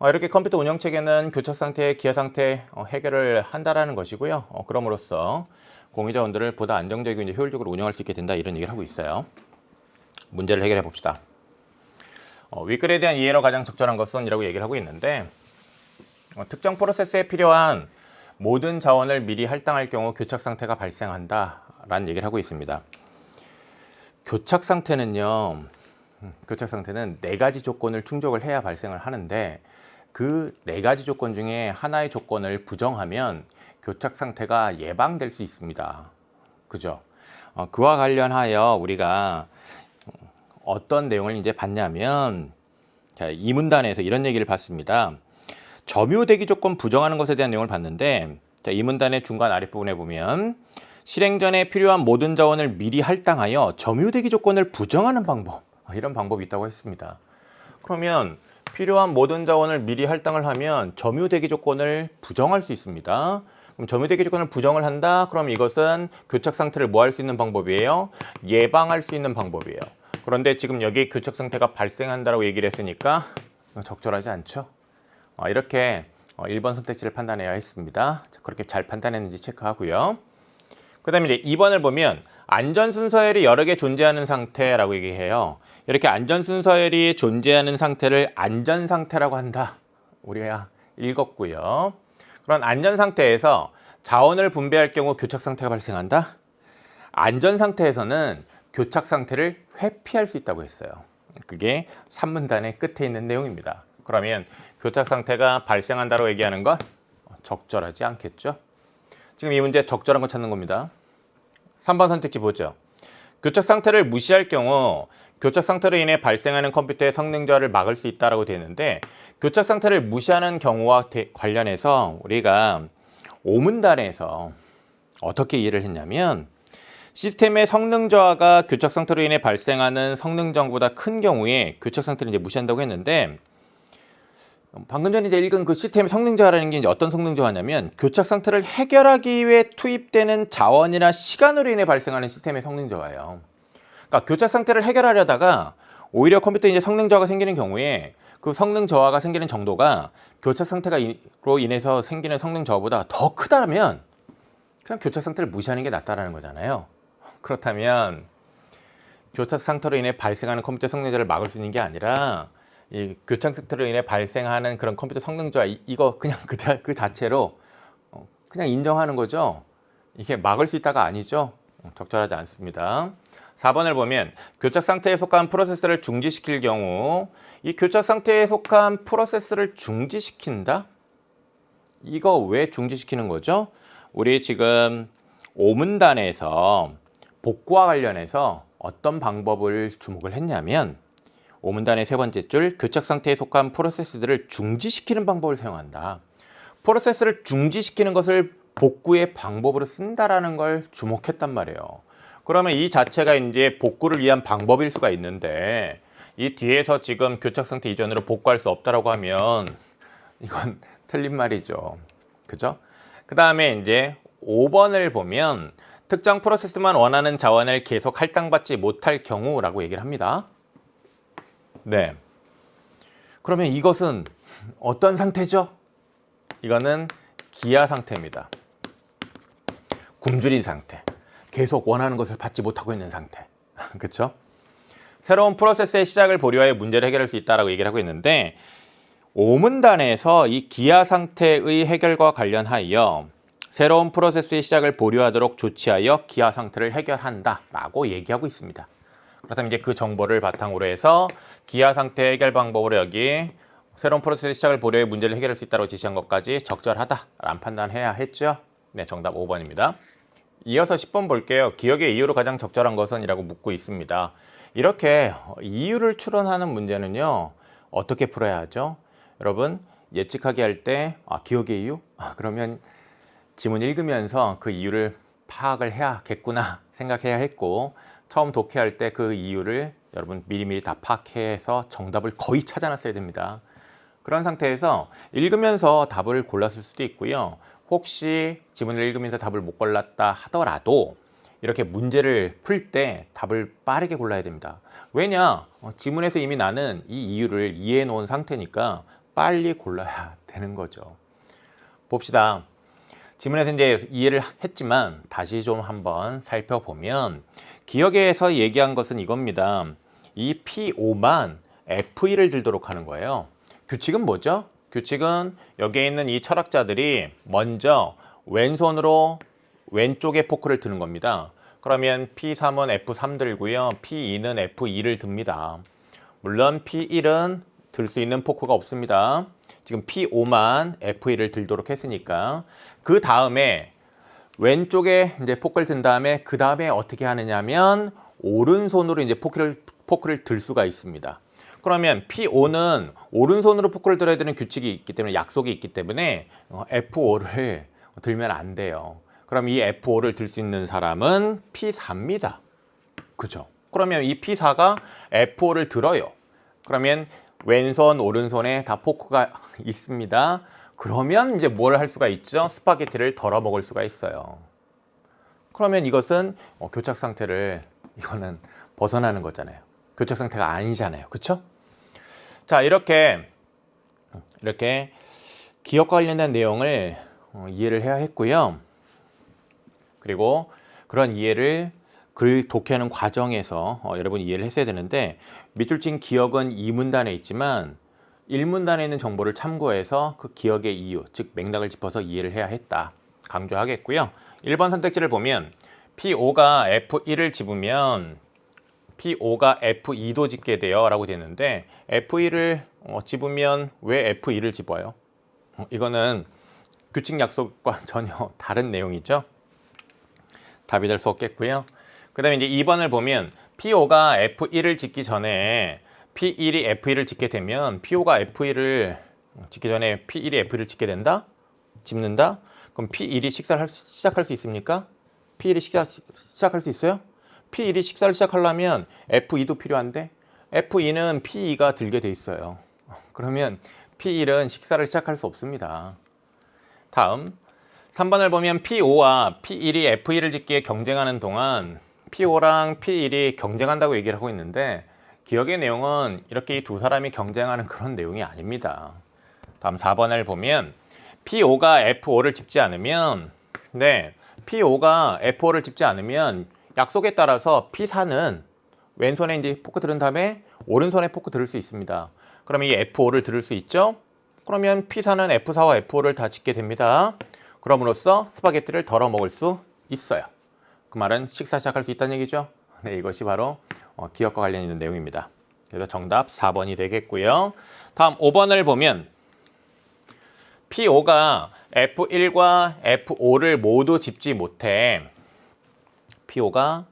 A: 이렇게 컴퓨터 운영 체계는 교착 상태, 기아 상태 해결을 한다라는 것이고요. 그럼으로써 공유 자원들을 보다 안정적이고 이제 효율적으로 운영할 수 있게 된다, 이런 얘기를 하고 있어요. 문제를 해결해 봅시다. 윗글에 대한 이해로 가장 적절한 것은 이라고 얘기를 하고 있는데, 특정 프로세스에 필요한 모든 자원을 미리 할당할 경우 교착 상태가 발생한다라는 얘기를 하고 있습니다. 교착 상태는요, 교착 상태는 4가지 조건을 충족을 해야 발생을 하는데, 그 4가지 조건 중에 하나의 조건을 부정하면 교착 상태가 예방될 수 있습니다. 그죠? 그와 관련하여 우리가 어떤 내용을 이제 봤냐면, 자, 이 문단에서 이런 얘기를 봤습니다. 점유 대기 조건 부정하는 것에 대한 내용을 봤는데, 자, 이 문단의 중간 아랫부분에 보면 실행 전에 필요한 모든 자원을 미리 할당하여 점유 대기 조건을 부정하는 방법, 이런 방법이 있다고 했습니다. 그러면 필요한 모든 자원을 미리 할당을 하면 점유 대기 조건을 부정할 수 있습니다. 그럼 점유 대기 조건을 부정을 한다? 그럼 이것은 교착 상태를 뭐 할 수 있는 방법이에요? 예방할 수 있는 방법이에요. 그런데 지금 여기 교착 상태가 발생한다고 얘기를 했으니까 적절하지 않죠? 이렇게 1번 선택지를 판단해야 했습니다. 그렇게 잘 판단했는지 체크하고요. 그 다음에 이제 2번을 보면 안전순서열이 여러 개 존재하는 상태라고 얘기해요. 이렇게 안전순서열이 존재하는 상태를 안전상태라고 한다, 우리가 읽었고요. 그런 안전상태에서 자원을 분배할 경우 교착 상태가 발생한다? 안전상태에서는 교착 상태를 회피할 수 있다고 했어요. 그게 3문단의 끝에 있는 내용입니다. 그러면 교착 상태가 발생한다고 얘기하는 건 적절하지 않겠죠? 지금 이 문제 적절한 거 찾는 겁니다. 3번 선택지 보죠. 교착 상태를 무시할 경우 교착 상태로 인해 발생하는 컴퓨터의 성능 저하를 막을 수 있다고 되어 있는데, 교착 상태를 무시하는 경우와 관련해서 우리가 5문단에서 어떻게 이해를 했냐면, 시스템의 성능 저하가 교착 상태로 인해 발생하는 성능 저하보다 큰 경우에 교착 상태를 이제 무시한다고 했는데, 방금 전에 이제 읽은 그 시스템의 성능 저하라는 게 이제 어떤 성능 저하냐면, 교착 상태를 해결하기 위해 투입되는 자원이나 시간으로 인해 발생하는 시스템의 성능 저하예요. 그러니까 교착 상태를 해결하려다가 오히려 컴퓨터에 이제 성능 저하가 생기는 경우에 그 성능 저하가 생기는 정도가 교착 상태로 인해서 생기는 성능 저하보다 더 크다면 그냥 교착 상태를 무시하는 게 낫다라는 거잖아요. 그렇다면 교착 상태로 인해 발생하는 컴퓨터 성능 저하를 막을 수 있는 게 아니라, 이 교착 상태로 인해 발생하는 그런 컴퓨터 성능 저하, 이거 그냥 그 자체로 그냥 인정하는 거죠. 이게 막을 수 있다가 아니죠. 적절하지 않습니다. 4번을 보면 교착 상태에 속한 프로세스를 중지시킬 경우, 이 교착 상태에 속한 프로세스를 중지시킨다? 이거 왜 중지시키는 거죠? 우리 지금 5문단에서 복구와 관련해서 어떤 방법을 주목을 했냐면, 5문단의 3번째 줄, 교착 상태에 속한 프로세스들을 중지시키는 방법을 사용한다. 프로세스를 중지시키는 것을 복구의 방법으로 쓴다라는 걸 주목했단 말이에요. 그러면 이 자체가 이제 복구를 위한 방법일 수가 있는데 이 뒤에서 지금 교착 상태 이전으로 복구할 수 없다라고 하면 이건 틀린 말이죠. 그죠? 그 다음에 이제 5번을 보면 특정 프로세스만 원하는 자원을 계속 할당받지 못할 경우라고 얘기를 합니다. 네. 그러면 이것은 어떤 상태죠? 이거는 기아 상태입니다. 굶주린 상태. 계속 원하는 것을 받지 못하고 있는 상태. 그렇죠? 새로운 프로세스의 시작을 보류하여 문제를 해결할 수 있다라고 얘기를 하고 있는데 5문단에서 이 기아 상태의 해결과 관련하여 새로운 프로세스의 시작을 보류하도록 조치하여 기아 상태를 해결한다라고 얘기하고 있습니다. 그렇다면 이제 그 정보를 바탕으로 해서 기아 상태 해결 방법으로 여기 새로운 프로세스의 시작을 보류해 문제를 해결할 수 있다고 지시한 것까지 적절하다라는 판단해야 했죠. 네, 정답 5번입니다. 이어서 10번 볼게요. 기억의 이유로 가장 적절한 것은? 이라고 묻고 있습니다. 이렇게 이유를 추론하는 문제는요. 어떻게 풀어야 하죠? 여러분 예측하게 할 때 기억의 이유? 그러면 지문 읽으면서 그 이유를 파악을 해야겠구나 생각해야 했고 처음 독해할 때 그 이유를 여러분 미리미리 다 파악해서 정답을 거의 찾아놨어야 됩니다. 그런 상태에서 읽으면서 답을 골랐을 수도 있고요. 혹시 지문을 읽으면서 답을 못 골랐다 하더라도 이렇게 문제를 풀 때 답을 빠르게 골라야 됩니다. 왜냐? 지문에서 이미 나는 이 이유를 이해해 놓은 상태니까 빨리 골라야 되는 거죠. 봅시다. 지문에서 이제 이해를 했지만 다시 좀 한번 살펴보면 기억에서 얘기한 것은 이겁니다. 이 P5만 F1을 들도록 하는 거예요. 규칙은 뭐죠? 규칙은 여기에 있는 이 철학자들이 먼저 왼손으로 왼쪽에 포크를 드는 겁니다. 그러면 P3은 F3 들고요. P2는 F2를 듭니다. 물론 P1은 들 수 있는 포크가 없습니다. 지금 P5만 F1을 들도록 했으니까 그 다음에 왼쪽에 이제 포크를 든 다음에 그 다음에 어떻게 하느냐면 오른손으로 이제 포크를 들 수가 있습니다. 그러면 P5는 오른손으로 포크를 들어야 되는 규칙이 있기 때문에 약속이 있기 때문에 F5를 들면 안 돼요. 그럼 이 F5를 들 수 있는 사람은 P4입니다. 그죠? 그러면 이 P4가 F5를 들어요. 그러면 왼손, 오른손에 다 포크가 있습니다. 그러면 이제 뭘 할 수가 있죠? 스파게티를 덜어 먹을 수가 있어요. 그러면 이것은 교착 상태를 이거는 벗어나는 거잖아요. 교착 상태가 아니잖아요. 그렇죠? 자, 이렇게 기억과 관련된 내용을 이해를 해야 했고요. 그리고 그런 이해를 글 독해하는 과정에서 여러분이 이해를 했어야 되는데 밑줄 친 기억은 2문단에 있지만 1문단에 있는 정보를 참고해서 그 기억의 이유, 즉 맥락을 짚어서 이해를 해야 했다. 강조하겠고요. 1번 선택지를 보면 P5가 F1을 집으면 P5가 F2도 집게 돼요 라고 되는데 F1을 집으면 왜 F2를 집어요? 이거는 규칙 약속과 전혀 다른 내용이죠. 답이 될 수 없겠고요. 그 다음에 이제 2번을 보면 P5가 F1을 짓기 전에 P1이 F1을 짓게 되면 P5가 F1을 짓기 전에 P1이 F1을 짓게 된다? 집는다? 그럼 P1이 식사를 시작할 수 있습니까? P1이 시작할 수 있어요? P1이 식사를 시작하려면 F2도 필요한데 F2는 P2가 들게 돼 있어요. 그러면 P1은 식사를 시작할 수 없습니다. 다음 3번을 보면 P5와 P1이 F1을 짓기에 경쟁하는 동안 P5랑 P1이 경쟁한다고 얘기를 하고 있는데 기억의 내용은 이렇게 이 두 사람이 경쟁하는 그런 내용이 아닙니다. 다음 4번을 보면 P5가 F5를 집지 않으면 P5가 F5를 집지 않으면 약속에 따라서 P4는 왼손에 이제 포크 들은 다음에 오른손에 포크 들을 수 있습니다. 그럼 이 F5를 들을 수 있죠? 그러면 P4는 F4와 F5를 다 짓게 됩니다. 그럼으로써 스파게티를 덜어 먹을 수 있어요. 그 말은 식사 시작할 수 있다는 얘기죠. 네, 이것이 바로 기억과 관련 있는 내용입니다. 그래서 정답 4번이 되겠고요. 다음 5번을 보면 P5가 F1과 F5를 모두 집지 못해 P5가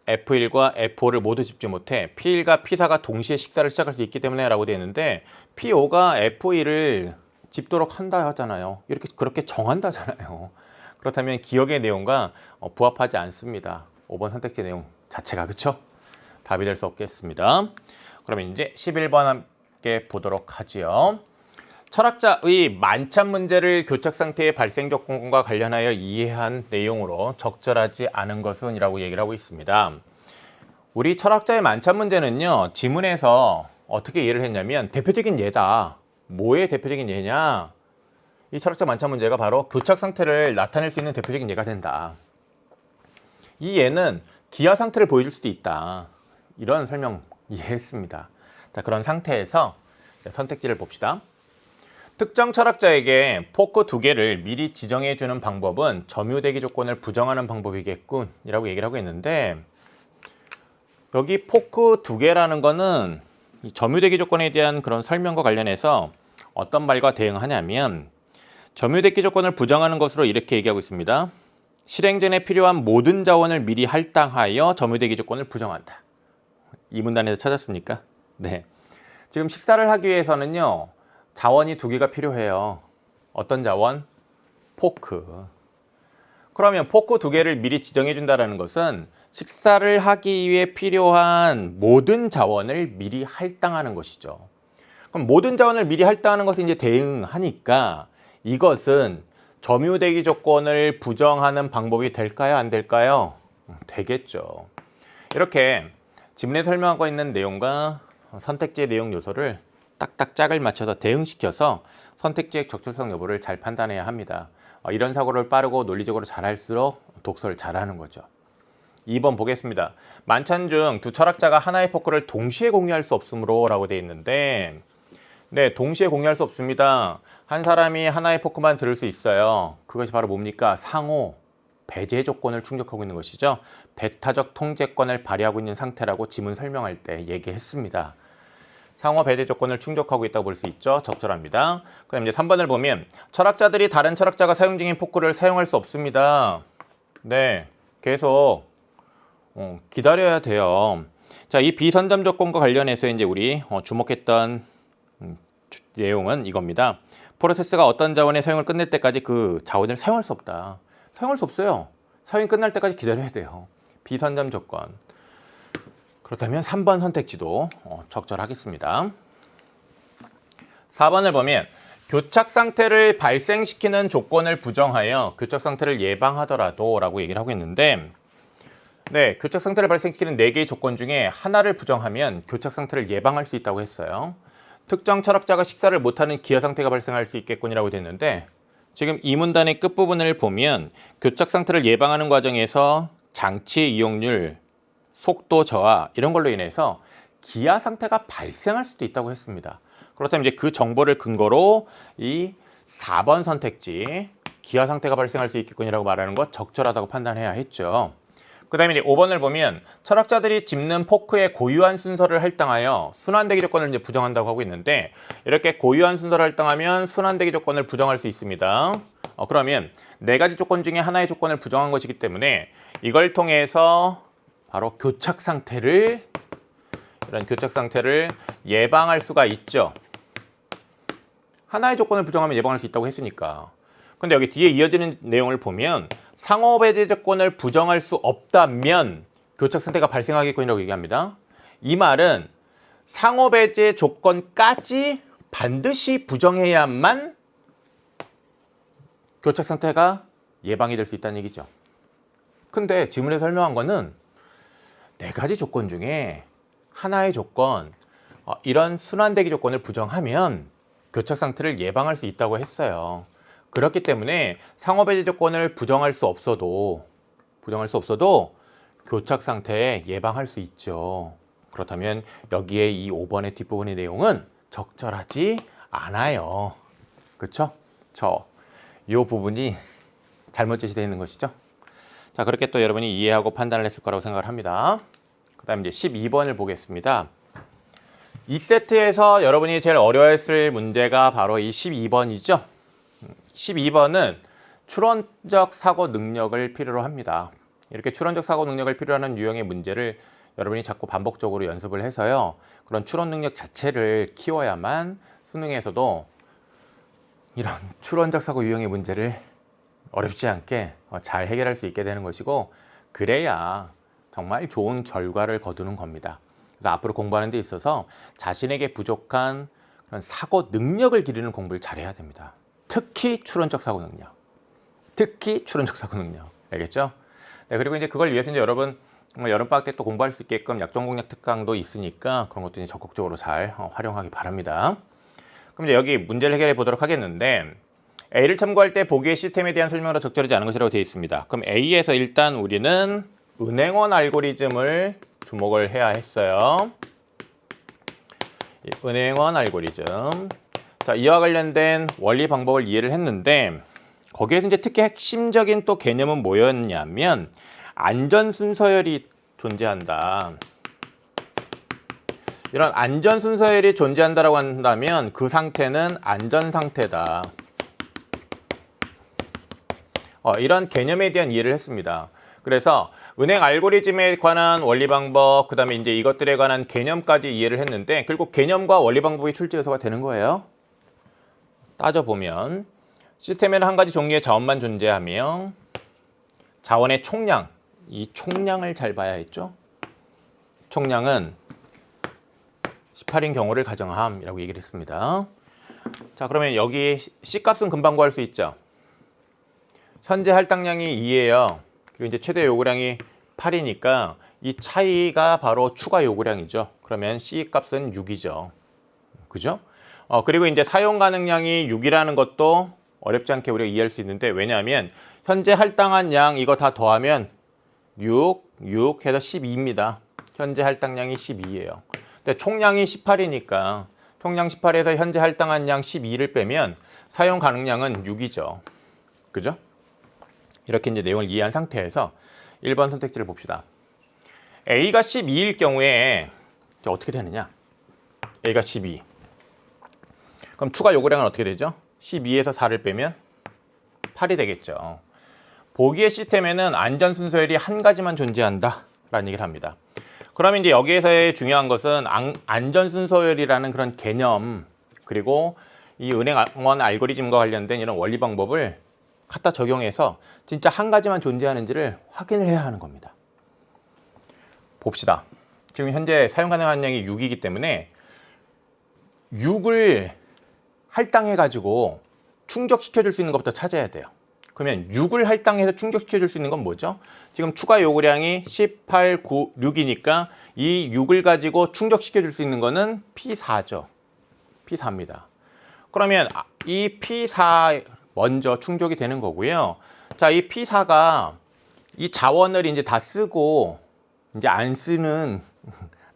A: F1과 F5를 모두 집지 못해 P1과 P4가 동시에 식사를 시작할 수 있기 때문에 라고 되어 있는데 P5가 F1을 집도록 한다 하잖아요. 그렇게 정한다잖아요. 그렇다면 기억의 내용과 부합하지 않습니다. 5번 선택지 내용 자체가 그쵸? 답이 될 수 없겠습니다. 그러면 이제 11번 함께 보도록 하지요. 철학자의 만찬 문제를 교착 상태의 발생 조건과 관련하여 이해한 내용으로 적절하지 않은 것은 이라고 얘기를 하고 있습니다. 우리 철학자의 만찬 문제는요, 지문에서 어떻게 이해를 했냐면 대표적인 예다. 뭐의 대표적인 예냐? 이 철학자 만찬 문제가 바로 교착 상태를 나타낼 수 있는 대표적인 예가 된다. 이 예는 기아 상태를 보여줄 수도 있다. 이런 설명 이해했습니다. 자, 그런 상태에서 선택지를 봅시다. 특정 철학자에게 포크 2개를 미리 지정해 주는 방법은 점유대기 조건을 부정하는 방법이겠군 이라고 얘기를 하고 있는데, 여기 포크 2개라는 거는 이 점유대기 조건에 대한 그런 설명과 관련해서 어떤 말과 대응하냐면, 점유대기 조건을 부정하는 것으로 이렇게 얘기하고 있습니다. 실행 전에 필요한 모든 자원을 미리 할당하여 점유대기 조건을 부정한다. 이 문단에서 찾았습니까? 네. 지금 식사를 하기 위해서는요, 자원이 2개가 필요해요. 어떤 자원? 포크. 그러면 포크 2개를 미리 지정해 준다는 것은 식사를 하기 위해 필요한 모든 자원을 미리 할당하는 것이죠. 그럼 모든 자원을 미리 할당하는 것을 이제 대응하니까 이것은 점유대기 조건을 부정하는 방법이 될까요? 안 될까요? 되겠죠. 이렇게 지문에 설명하고 있는 내용과 선택지의 내용 요소를 딱딱 짝을 맞춰서 대응시켜서 선택지의 적절성 여부를 잘 판단해야 합니다. 이런 사고를 빠르고 논리적으로 잘할수록 독서를 잘하는 거죠. 2번 보겠습니다. 만찬 중 두 철학자가 하나의 포크를 동시에 공유할 수 없으므로 라고 되어 있는데, 네, 동시에 공유할 수 없습니다. 한 사람이 하나의 포크만 들을 수 있어요. 그것이 바로 뭡니까? 상호 배제 조건을 충족하고 있는 것이죠. 배타적 통제권을 발휘하고 있는 상태라고 지문 설명할 때 얘기했습니다. 상호 배제 조건을 충족하고 있다고 볼 수 있죠. 적절합니다. 그럼 이제 3번을 보면 철학자들이 다른 철학자가 사용 중인 포크를 사용할 수 없습니다. 네, 계속 기다려야 돼요. 자, 이 비선점 조건과 관련해서 이제 우리 주목했던 내용은 이겁니다. 프로세스가 어떤 자원의 사용을 끝낼 때까지 그 자원을 사용할 수 없다. 사용할 수 없어요. 사용이 끝날 때까지 기다려야 돼요. 비선점 조건. 그렇다면 3번 선택지도 적절하겠습니다. 4번을 보면 교착 상태를 발생시키는 조건을 부정하여 교착 상태를 예방하더라도 라고 얘기를 하고 있는데, 네, 교착 상태를 발생시키는 4개의 조건 중에 하나를 부정하면 교착 상태를 예방할 수 있다고 했어요. 특정 철학자가 식사를 못하는 기아 상태가 발생할 수 있겠군이라고 됐는데, 지금 이 문단의 끝부분을 보면 교착 상태를 예방하는 과정에서 장치의 이용률, 속도 저하 이런 걸로 인해서 기아 상태가 발생할 수도 있다고 했습니다. 그렇다면 이제 그 정보를 근거로 이 4번 선택지 기아 상태가 발생할 수 있겠군이라고 말하는 것 적절하다고 판단해야 했죠. 그 다음에 이제 5번을 보면 철학자들이 집는 포크의 고유한 순서를 할당하여 순환대기 조건을 이제 부정한다고 하고 있는데, 이렇게 고유한 순서를 할당하면 순환대기 조건을 부정할 수 있습니다. 그러면 4가지 조건 중에 하나의 조건을 부정한 것이기 때문에 이걸 통해서 바로 교착 상태를, 이런 교착 상태를 예방할 수가 있죠. 하나의 조건을 부정하면 예방할 수 있다고 했으니까. 근데 여기 뒤에 이어지는 내용을 보면 상호 배제 조건을 부정할 수 없다면 교착 상태가 발생하겠군이라고 얘기합니다. 이 말은 상호 배제 조건까지 반드시 부정해야만 교착 상태가 예방이 될 수 있다는 얘기죠. 근데 지문에 설명한 거는 4가지 조건 중에 하나의 조건, 이런 순환대기 조건을 부정하면 교착 상태를 예방할 수 있다고 했어요. 그렇기 때문에 상호 배제 조건을 부정할 수 없어도 교착 상태에 예방할 수 있죠. 그렇다면 여기에 이 5번의 뒷부분의 내용은 적절하지 않아요. 그렇죠? 이 부분이 잘못 제시되어 있는 것이죠. 자, 그렇게 또 여러분이 이해하고 판단을 했을 거라고 생각을 합니다. 그 다음에 이제 12번을 보겠습니다. 이 세트에서 여러분이 제일 어려워했을 문제가 바로 이 12번이죠. 12번은 추론적 사고 능력을 필요로 합니다. 이렇게 추론적 사고 능력을 필요로 하는 유형의 문제를 여러분이 자꾸 반복적으로 연습을 해서요, 그런 추론 능력 자체를 키워야만 수능에서도 이런 추론적 사고 유형의 문제를 어렵지 않게 잘 해결할 수 있게 되는 것이고, 그래야 정말 좋은 결과를 거두는 겁니다. 그래서 앞으로 공부하는 데 있어서 자신에게 부족한 그런 사고 능력을 기르는 공부를 잘해야 됩니다. 특히 추론적 사고 능력. 특히 추론적 사고 능력. 알겠죠? 네, 그리고 이제 그걸 위해서 이제 여러분 여름방학 때 또 공부할 수 있게끔 약정공략 특강도 있으니까 그런 것도 이제 적극적으로 잘 활용하기 바랍니다. 그럼 이제 여기 문제를 해결해 보도록 하겠는데 A를 참고할 때 보기의 시스템에 대한 설명으로 적절하지 않은 것이라고 되어 있습니다. 그럼 A에서 일단 우리는 은행원 알고리즘을 주목을 해야 했어요. 은행원 알고리즘. 자, 이와 관련된 원리 방법을 이해를 했는데 거기에서 이제 특히 핵심적인 또 개념은 뭐였냐면 안전 순서열이 존재한다. 이런 안전 순서열이 존재한다라고 한다면 그 상태는 안전 상태다. 이런 개념에 대한 이해를 했습니다. 그래서 은행 알고리즘에 관한 원리 방법, 그 다음에 이제 이것들에 관한 개념까지 이해를 했는데 결국 개념과 원리 방법이 출제 요소가 되는 거예요. 따져보면 시스템에는 한 가지 종류의 자원만 존재하며 자원의 총량, 이 총량을 잘 봐야 했죠. 총량은 18인 경우를 가정함이라고 얘기를 했습니다. 자, 그러면 여기 C값은 금방 구할 수 있죠. 현재 할당량이 2예요. 그리고 이제 최대 요구량이 8이니까 이 차이가 바로 추가 요구량이죠. 그러면 C 값은 6이죠. 그죠? 그리고 이제 사용 가능량이 6이라는 것도 어렵지 않게 우리가 이해할 수 있는데 왜냐하면 현재 할당한 양 이거 다 더하면 6 해서 12입니다. 현재 할당량이 12예요. 근데 총량이 18이니까 총량 18에서 현재 할당한 양 12를 빼면 사용 가능량은 6이죠. 그죠? 이렇게 이제 내용을 이해한 상태에서 1번 선택지를 봅시다. A가 12일 경우에 어떻게 되느냐? A가 12. 그럼 추가 요구량은 어떻게 되죠? 12에서 4를 빼면 8이 되겠죠. 보기의 시스템에는 안전 순서열이 한 가지만 존재한다 라는 얘기를 합니다. 그러면 이제 여기에서의 중요한 것은 안전 순서열이라는 그런 개념 그리고 이 은행원 알고리즘과 관련된 이런 원리 방법을 갖다 적용해서 진짜 한 가지만 존재하는지를 확인을 해야 하는 겁니다. 봅시다. 지금 현재 사용 가능한 양이 6이기 때문에 6을 할당해 가지고 충족시켜 줄 수 있는 것부터 찾아야 돼요. 그러면 6을 할당해서 충족시켜 줄 수 있는 건 뭐죠? 지금 추가 요구량이 18, 9, 6이니까 이 6을 가지고 충족시켜 줄 수 있는 거는 P4죠. P4입니다. 그러면 이 P4 먼저 충족이 되는 거고요. 자, 이 P4가 이 자원을 이제 다 쓰고 이제 안 쓰는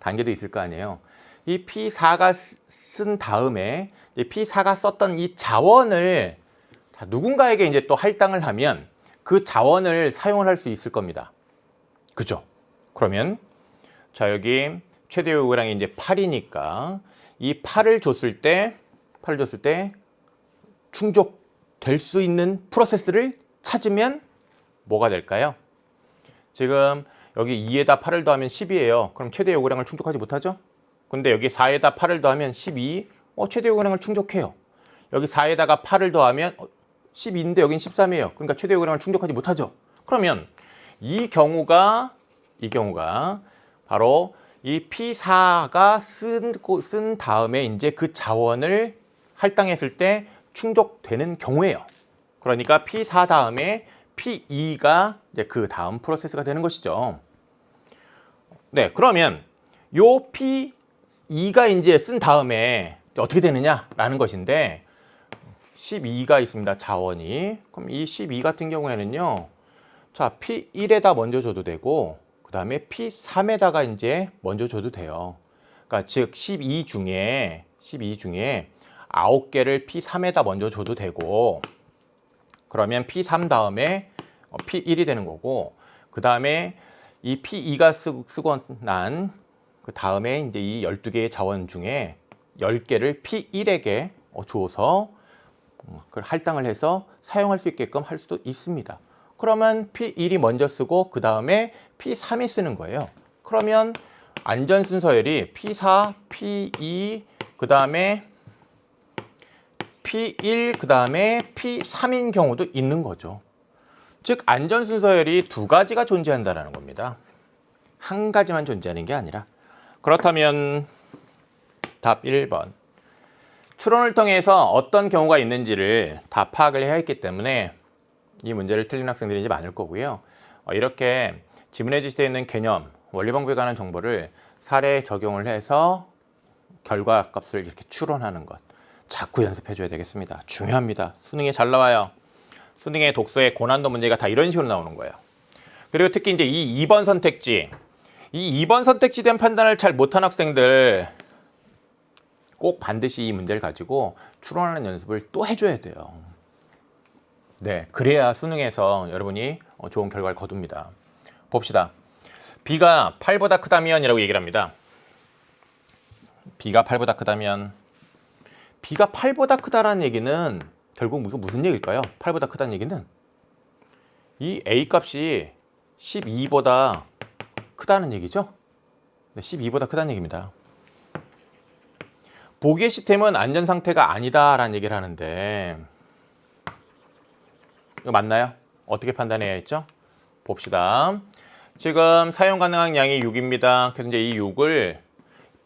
A: 단계도 있을 거 아니에요. 이 P4가 쓴 다음에 이 P4가 썼던 이 자원을 누군가에게 이제 또 할당을 하면 그 자원을 사용을 할 수 있을 겁니다. 그죠? 그러면 자, 여기 최대 요구량이 이제 8이니까 이 8을 줬을 때 충족될 수 있는 프로세스를 찾으면 뭐가 될까요? 지금 여기 2에다 8을 더하면 10이에요. 그럼 최대 요구량을 충족하지 못하죠? 근데 여기 4에다 8을 더하면 12, 최대 요구량을 충족해요. 여기 4에다가 8을 더하면 12인데 여긴 13이에요. 그러니까 최대 요구량을 충족하지 못하죠. 그러면 이 경우가 바로 이 P4가 쓴 다음에 이제 그 자원을 할당했을 때 충족되는 경우예요. 그러니까 P4 다음에 P2가 이제 그 다음 프로세스가 되는 것이죠. 네, 그러면 요 P2가 이제 쓴 다음에 어떻게 되느냐라는 것인데 12가 있습니다. 자원이. 그럼 이 12 같은 경우에는요. 자, P1에다 먼저 줘도 되고 그 다음에 P3에다가 이제 먼저 줘도 돼요. 그러니까 즉 12 중에 9개를 P3에다 먼저 줘도 되고 그러면 P3 다음에 P1이 되는 거고 그 다음에 이 P2가 쓰고 난 그 다음에 이제 이 12개의 자원 중에 10개를 P1에게 줘서 그걸 할당을 해서 사용할 수 있게끔 할 수도 있습니다. 그러면 P1이 먼저 쓰고 그 다음에 P3이 쓰는 거예요. 그러면 안전 순서열이 P4, P2, 그 다음에 P1, 그 다음에 P3인 경우도 있는 거죠. 즉 안전 순서열이 두 가지가 존재한다는 겁니다. 한 가지만 존재하는 게 아니라. 그렇다면 답 1번. 추론을 통해서 어떤 경우가 있는지를 다 파악을 해야 했기 때문에 이 문제를 틀린 학생들이 이제 많을 거고요. 이렇게 지문에 지시되어 있는 개념, 원리 방법에 관한 정보를 사례에 적용을 해서 결과값을 이렇게 추론하는 것 자꾸 연습해 줘야 되겠습니다. 중요합니다. 수능에 잘 나와요. 수능의 독서의 고난도 문제가 다 이런 식으로 나오는 거예요. 그리고 특히 이제 이 2번 선택지, 이 2번 선택지에 대한 판단을 잘 못한 학생들 꼭 반드시 이 문제를 가지고 추론하는 연습을 또 해줘야 돼요. 네, 그래야 수능에서 여러분이 좋은 결과를 거둡니다. 봅시다. B가 8보다 크다면 이라고 얘기를 합니다. B가 8보다 크다면, B가 8보다 크다라는 얘기는 결국 무슨 얘기일까요? 8보다 크다는 얘기는 이 A 값이 12보다 크다는 얘기죠? 네, 12보다 크다는 얘기입니다. 보기의 시스템은 안전 상태가 아니다라는 얘기를 하는데 이거 맞나요? 어떻게 판단해야 했죠? 봅시다. 지금 사용 가능한 양이 6입니다. 그래서 이제 이 6을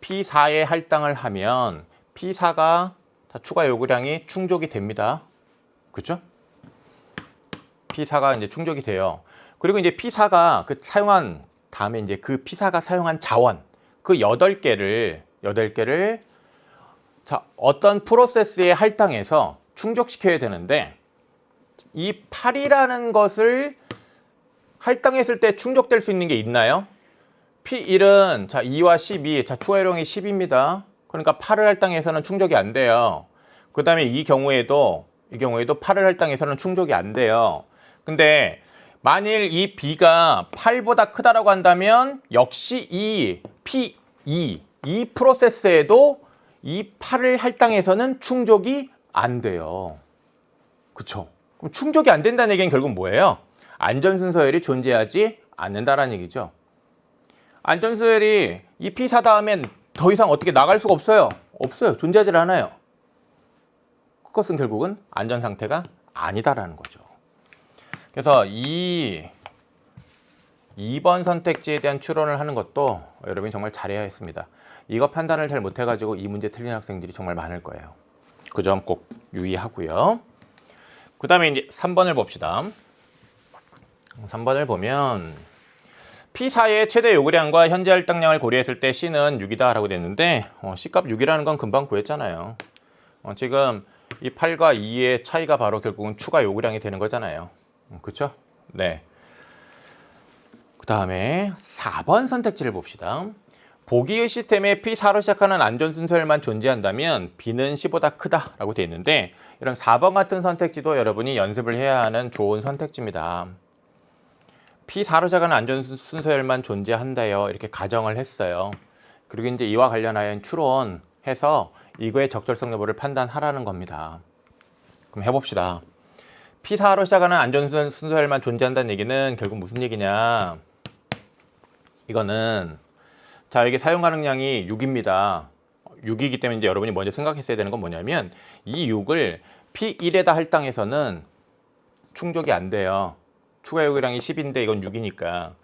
A: P4에 할당을 하면 P4가 다 추가 요구량이 충족이 됩니다. 그렇죠? P4가 이제 충족이 돼요. 그리고 이제 P4가 그 사용한 다음에 이제 그 P4가 사용한 자원 그 8개를 자, 어떤 프로세스에 할당해서 충족시켜야 되는데 이 8이라는 것을 할당했을 때 충족될 수 있는 게 있나요? P1은 자 2와 12, 자 추가 요령이 10입니다. 그러니까 8을 할당해서는 충족이 안 돼요. 그 다음에 이 경우에도 8을 할당해서는 충족이 안 돼요. 근데 만일 이 B가 8보다 크다라고 한다면 역시 이 P2, 이 프로세스에도 이 8을 할당해서는 충족이 안 돼요. 그쵸? 그럼 충족이 안 된다는 얘기는 결국 뭐예요? 안전순서열이 존재하지 않는다라는 얘기죠. 안전순서열이 이 P4 다음엔 더 이상 어떻게 나갈 수가 없어요. 없어요. 존재하지 않아요. 그것은 결국은 안전상태가 아니다라는 거죠. 그래서 이 2번 선택지에 대한 추론을 하는 것도 여러분이 정말 잘해야 했습니다. 이거 판단을 잘 못해가지고 이 문제 틀린 학생들이 정말 많을 거예요. 그 점 꼭 유의하고요. 그 다음에 이제 3번을 봅시다. 3번을 보면 P4의 최대 요구량과 현재 할당량을 고려했을 때 C는 6이다 라고 됐는데 C값 6이라는 건 금방 구했잖아요. 지금 이 8과 2의 차이가 바로 결국은 추가 요구량이 되는 거잖아요. 그렇죠? 네. 그 다음에 4번 선택지를 봅시다. 보기의 시스템에 P4로 시작하는 안전순서열만 존재한다면 B는 C보다 크다라고 되어 있는데 이런 4번 같은 선택지도 여러분이 연습을 해야 하는 좋은 선택지입니다. P4로 시작하는 안전순서열만 존재한다요. 이렇게 가정을 했어요. 그리고 이제 이와 관련하여 추론해서 이거의 적절성 여부를 판단하라는 겁니다. 그럼 해봅시다. P4로 시작하는 안전순서열만 존재한다는 얘기는 결국 무슨 얘기냐? 이거는 자, 여기 사용 가능량이 6입니다. 6이기 때문에 이제 여러분이 먼저 생각했어야 되는 건 뭐냐면 이 6을 P1에다 할당해서는 충족이 안 돼요. 추가 요구량이 10인데 이건 6이니까.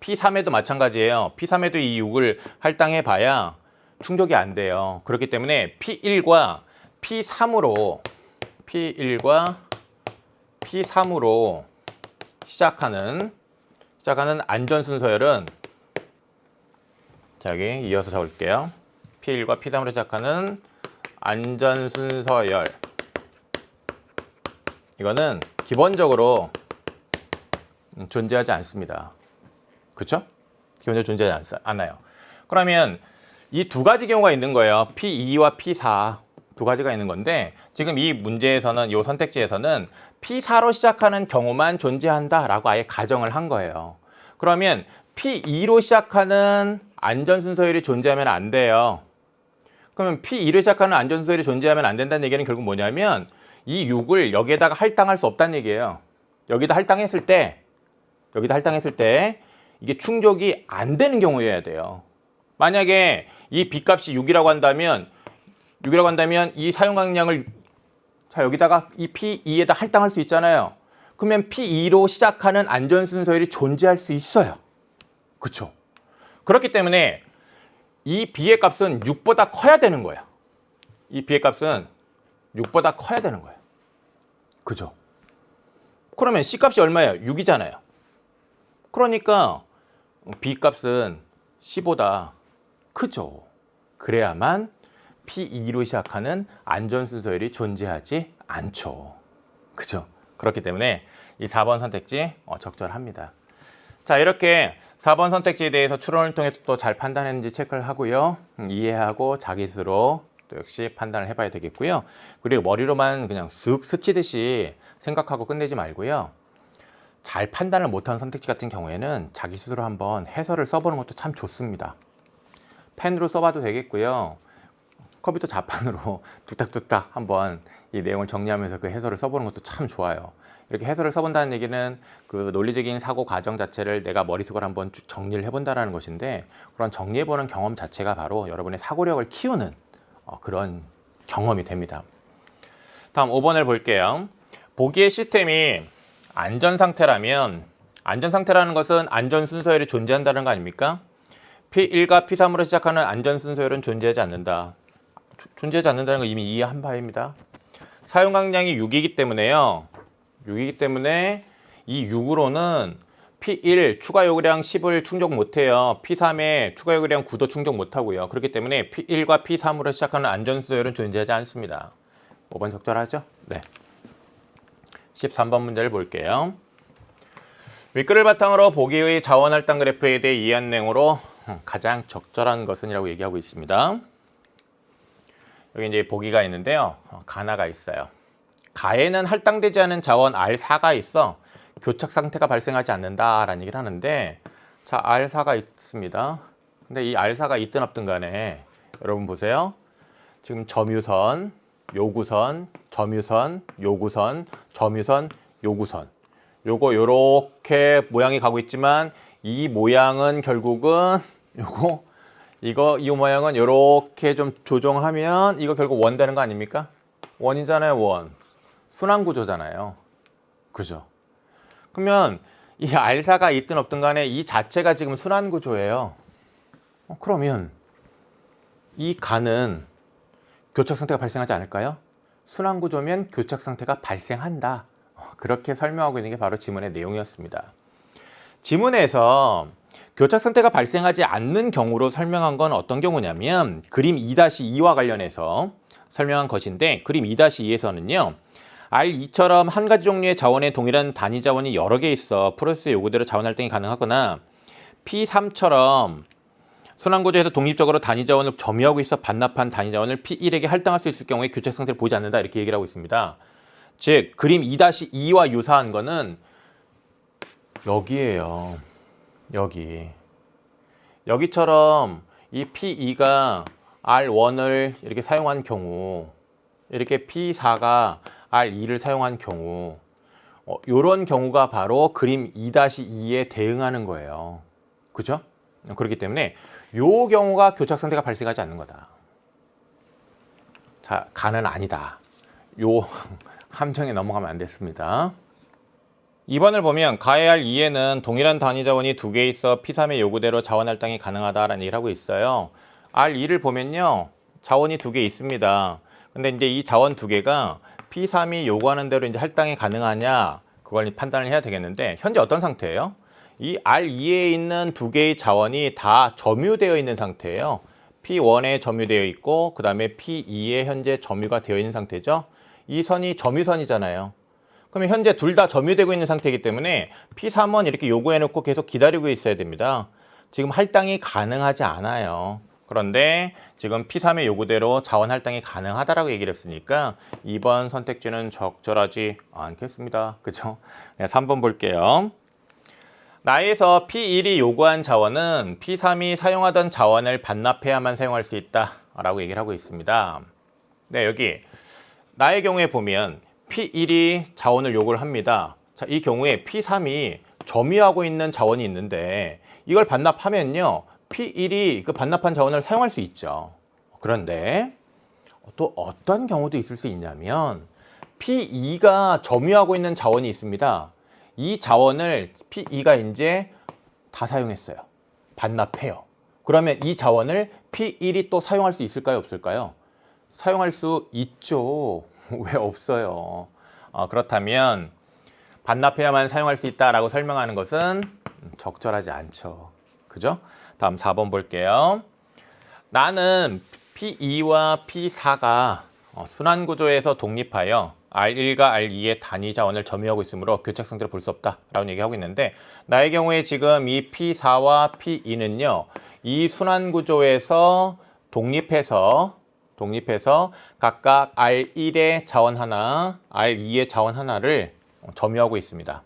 A: P3에도 마찬가지예요. P3에도 이 6을 할당해 봐야 충족이 안 돼요. 그렇기 때문에 P1과 P3으로 시작하는 안전순서열은 자, 여기 이어서 적을게요. P1과 P3으로 시작하는 안전순서열. 이거는 기본적으로 존재하지 않습니다. 그렇죠? 기본적으로 존재하지 않아요. 그러면 이 두 가지 경우가 있는 거예요. P2와 P4 두 가지가 있는 건데 지금 이 문제에서는 이 선택지에서는 P4로 시작하는 경우만 존재한다라고 아예 가정을 한 거예요. 그러면 P2로 시작하는 안전순서열이 존재하면 안 돼요. 그러면 P2로 시작하는 안전순서열이 존재하면 안 된다는 얘기는 결국 뭐냐면 이 6을 여기에다가 할당할 수 없다는 얘기예요. 여기다 할당했을 때 이게 충족이 안 되는 경우여야 돼요. 만약에 이 B값이 6이라고 한다면 이 사용 가능량을 자 여기다가 이 P2에다 할당할 수 있잖아요. 그러면 P2로 시작하는 안전순서열이 존재할 수 있어요. 그렇죠? 그렇기 때문에 이 B의 값은 6보다 커야 되는 거예요. 이 B의 값은 6보다 커야 되는 거예요. 그죠? 그러면 C 값이 얼마예요? 6이잖아요. 그러니까 B 값은 C보다 크죠. 그래야만 P2로 시작하는 안전순서율이 존재하지 않죠. 그죠? 그렇기 때문에 이 4번 선택지 적절합니다. 자, 이렇게 4번 선택지에 대해서 추론을 통해서 또 잘 판단했는지 체크를 하고요. 이해하고 자기 스스로 또 역시 판단을 해봐야 되겠고요. 그리고 머리로만 그냥 쓱 스치듯이 생각하고 끝내지 말고요. 잘 판단을 못한 선택지 같은 경우에는 자기 스스로 한번 해설을 써보는 것도 참 좋습니다. 펜으로 써봐도 되겠고요. 컴퓨터 자판으로 뚝딱뚝딱 한번 이 내용을 정리하면서 그 해설을 써보는 것도 참 좋아요. 이렇게 해설을 써본다는 얘기는 그 논리적인 사고 과정 자체를 내가 머릿속으로 한번 쭉 정리를 해본다는 것인데, 그런 정리해보는 경험 자체가 바로 여러분의 사고력을 키우는 그런 경험이 됩니다. 다음 5번을 볼게요. 보기의 시스템이 안전상태라면, 안전상태라는 것은 안전순서율이 존재한다는 거 아닙니까? P1과 P3으로 시작하는 안전순서율은 존재하지 않는다. 존재하지 않는다는 거 이미 이해한 바입니다. 사용 강량이 6이기 때문에요. 6이기 때문에 이 6으로는 P1 추가 요구량 10을 충족 못해요. P3에 추가 요구량 9도 충족 못하고요. 그렇기 때문에 P1과 P3으로 시작하는 안전순서율은 존재하지 않습니다. 5번 적절하죠? 네. 13번 문제를 볼게요. 윗글을 바탕으로 보기의 자원할당 그래프에 대해 이해한 내용으로 가장 적절한 것은 이라고 얘기하고 있습니다. 여기 이제 보기가 있는데요. 가나가 있어요. 가에는 할당되지 않은 자원 R4가 있어 교착 상태가 발생하지 않는다라는 얘기를 하는데, 자, R4가 있습니다. 근데 이 R4가 있든 없든 간에 여러분 보세요. 지금 점유선, 요구선, 점유선, 요구선, 점유선, 요구선. 요거 요렇게 모양이 가고 있지만 이 모양은 결국은 이 모양은 요렇게 좀 조정하면 이거 결국 원 되는 거 아닙니까? 원이잖아요, 원. 순환 구조잖아요. 그죠? 그러면 이 R4가 있든 없든 간에 이 자체가 지금 순환 구조예요. 그러면 이 가는 교착 상태가 발생하지 않을까요? 순환 구조면 교착 상태가 발생한다. 그렇게 설명하고 있는 게 바로 지문의 내용이었습니다. 지문에서 교착 상태가 발생하지 않는 경우로 설명한 건 어떤 경우냐면 그림 2-2와 관련해서 설명한 것인데, 그림 2-2에서는요. R2처럼 한 가지 종류의 자원에 동일한 단위 자원이 여러 개 있어 프로세스 요구대로 자원 할당이 가능하거나, P3처럼 순환구조에서 독립적으로 단위 자원을 점유하고 있어 반납한 단위 자원을 P1에게 할당할 수 있을 경우에 교착 상태를 보지 않는다, 이렇게 얘기를 하고 있습니다. 즉 그림 2-2와 유사한 거는 여기에요. 여기처럼 이 P2가 R1을 이렇게 사용한 경우, 이렇게 P4가 R2를 사용한 경우, 이런 경우가 바로 그림 2-2에 대응하는 거예요. 그죠? 그렇기 때문에 이 경우가 교착 상태가 발생하지 않는 거다. 자, 가는 아니다. 요 함정에 넘어가면 안 됐습니다. 2번을 보면 가의 R2에는 동일한 단위 자원이 2개 있어 P3의 요구대로 자원 할당이 가능하다라는 얘기를 하고 있어요. R2를 보면요. 자원이 2개 있습니다. 근데 이제 이 자원 2개가 P3이 요구하는 대로 이제 할당이 가능하냐, 그걸 판단을 해야 되겠는데, 현재 어떤 상태예요? 이 R2에 있는 2개의 자원이 다 점유되어 있는 상태예요. P1에 점유되어 있고 그 다음에 P2에 현재 점유가 되어 있는 상태죠. 이 선이 점유선이잖아요. 그러면 현재 둘 다 점유되고 있는 상태이기 때문에 P3은 이렇게 요구해놓고 계속 기다리고 있어야 됩니다. 지금 할당이 가능하지 않아요. 그런데 지금 P3의 요구대로 자원 할당이 가능하다라고 얘기를 했으니까 2번 선택지는 적절하지 않겠습니다. 그죠? 네, 3번 볼게요. 나에서 P1이 요구한 자원은 P3이 사용하던 자원을 반납해야만 사용할 수 있다라고 얘기를 하고 있습니다. 네, 여기 나의 경우에 보면 P1이 자원을 요구를 합니다. 자, 이 경우에 P3이 점유하고 있는 자원이 있는데 이걸 반납하면요, P1이 그 반납한 자원을 사용할 수 있죠. 그런데 또 어떤 경우도 있을 수 있냐면 P2가 점유하고 있는 자원이 있습니다. 이 자원을 P2가 이제 다 사용했어요. 반납해요. 그러면 이 자원을 P1이 또 사용할 수 있을까요? 없을까요? 사용할 수 있죠. 왜 없어요? 그렇다면 반납해야만 사용할 수 있다라고 설명하는 것은 적절하지 않죠. 그죠? 다음 4번 볼게요. 나는 P2와 P4가 순환구조에서 독립하여 R1과 R2의 단위 자원을 점유하고 있으므로 교착 상태로 볼 수 없다라고 얘기하고 있는데, 나의 경우에 지금 이 P4와 P2는요, 이 순환구조에서 독립해서 각각 R1의 자원 하나, R2의 자원 하나를 점유하고 있습니다.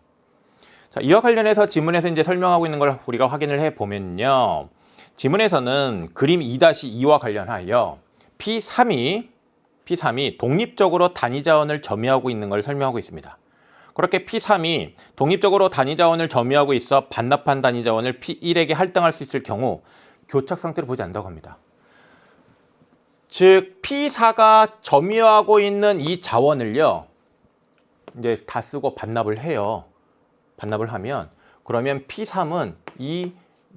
A: 자, 이와 관련해서 지문에서 이제 설명하고 있는 걸 우리가 확인을 해 보면요. 지문에서는 그림 2-2와 관련하여 P3이 독립적으로 단위 자원을 점유하고 있는 걸 설명하고 있습니다. 그렇게 P3이 독립적으로 단위 자원을 점유하고 있어 반납한 단위 자원을 P1에게 할당할 수 있을 경우 교착 상태로 보지 않는다고 합니다. 즉 P4가 점유하고 있는 이 자원을요, 이제 다 쓰고 반납을 해요. 반납을 하면 그러면 P3은 이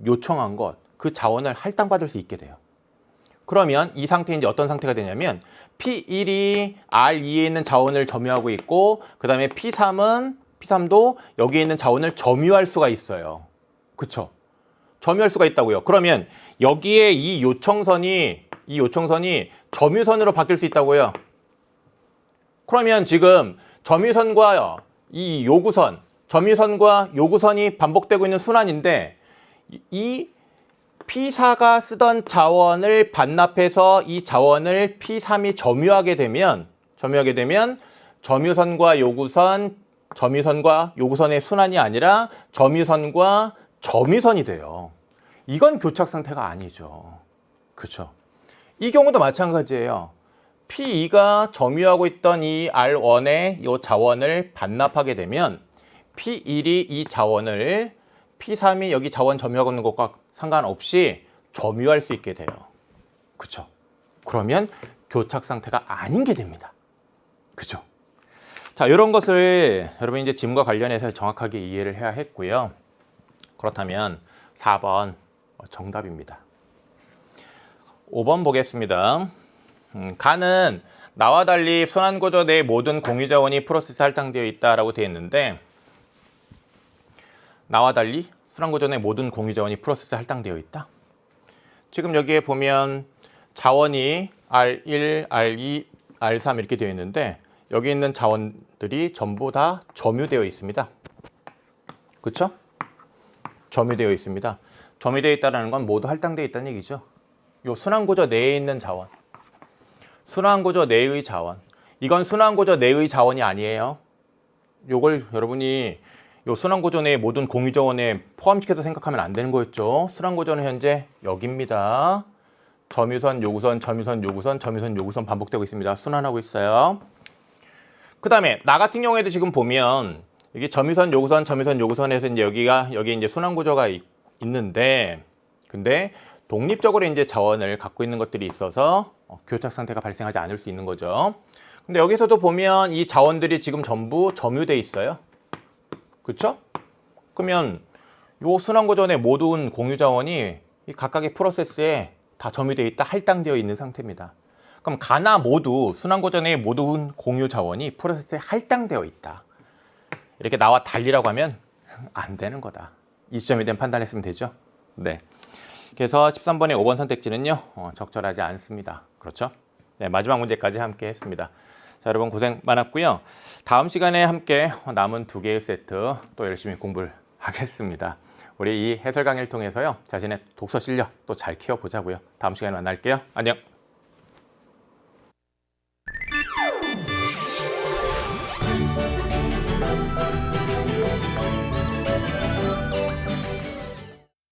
A: 요청한 것, 그 자원을 할당받을 수 있게 돼요. 그러면 이 상태에 이제 어떤 상태가 되냐면 P1이 R2에 있는 자원을 점유하고 있고, 그 다음에 P3도 여기에 있는 자원을 점유할 수가 있어요. 그쵸? 점유할 수가 있다고요. 그러면 여기에 이 요청선이 점유선으로 바뀔 수 있다고요. 그러면 지금 점유선과 이 요구선, 점유선과 요구선이 반복되고 있는 순환인데, 이 P4가 쓰던 자원을 반납해서 이 자원을 P3이 점유하게 되면 점유선과 요구선의 순환이 아니라 점유선과 점유선이 돼요. 이건 교착 상태가 아니죠. 그렇죠? 이 경우도 마찬가지예요. P2가 점유하고 있던 이 R1의 이 자원을 반납하게 되면 P1이 이 자원을 P3이 여기 자원 점유하고 있는 것과 상관없이 점유할 수 있게 돼요. 그쵸? 그러면 교착 상태가 아닌 게 됩니다. 그쵸? 자, 이런 것을 여러분 이제 지문과 관련해서 정확하게 이해를 해야 했고요. 그렇다면 4번 정답입니다. 5번 보겠습니다. 가는 나와 달리 순환구조 내 모든 공유자원이 프로세스 할당되어 있다라고 되어 있는데, 나와 달리 순환구조 내 모든 공유자원이 프로세스에 할당되어 있다. 지금 여기에 보면 자원이 R1, R2, R3 이렇게 되어 있는데, 여기 있는 자원들이 전부 다 점유되어 있습니다. 그렇죠? 점유되어 있습니다. 점유되어 있다는 건 모두 할당되어 있다는 얘기죠. 요 순환구조 내에 있는 자원, 순환구조 내의 자원, 이건 순환구조 내의 자원이 아니에요. 요걸 여러분이 요 순환구조 내의 모든 공유자원에 포함시켜서 생각하면 안 되는 거였죠. 순환구조는 현재 여기입니다. 점유선, 요구선, 점유선, 요구선, 점유선, 요구선 반복되고 있습니다. 순환하고 있어요. 그 다음에 나 같은 경우에도 지금 보면 이게 점유선, 요구선, 점유선, 요구선에서 이제 여기 이제 순환구조가 있는데, 근데 독립적으로 이제 자원을 갖고 있는 것들이 있어서 교착 상태가 발생하지 않을 수 있는 거죠. 근데 여기서도 보면 이 자원들이 지금 전부 점유돼 있어요. 그렇죠? 그러면 요 순환구조 내 모든 공유 자원이 이 각각의 프로세스에 다 점유되어 있다, 할당되어 있는 상태입니다. 그럼 가나 모두 순환구조 내 모든 공유 자원이 프로세스에 할당되어 있다, 이렇게 나와 달리라고 하면 안 되는 거다. 이 시점에 대한 판단했으면 되죠. 네. 그래서 13번의 5번 선택지는요, 적절하지 않습니다. 그렇죠? 네, 마지막 문제까지 함께 했습니다. 자, 여러분 고생 많았고요. 다음 시간에 함께 남은 2개의 세트 또 열심히 공부를 하겠습니다. 우리 이 해설 강의를 통해서요, 자신의 독서 실력 또 잘 키워보자고요. 다음 시간에 만날게요. 안녕.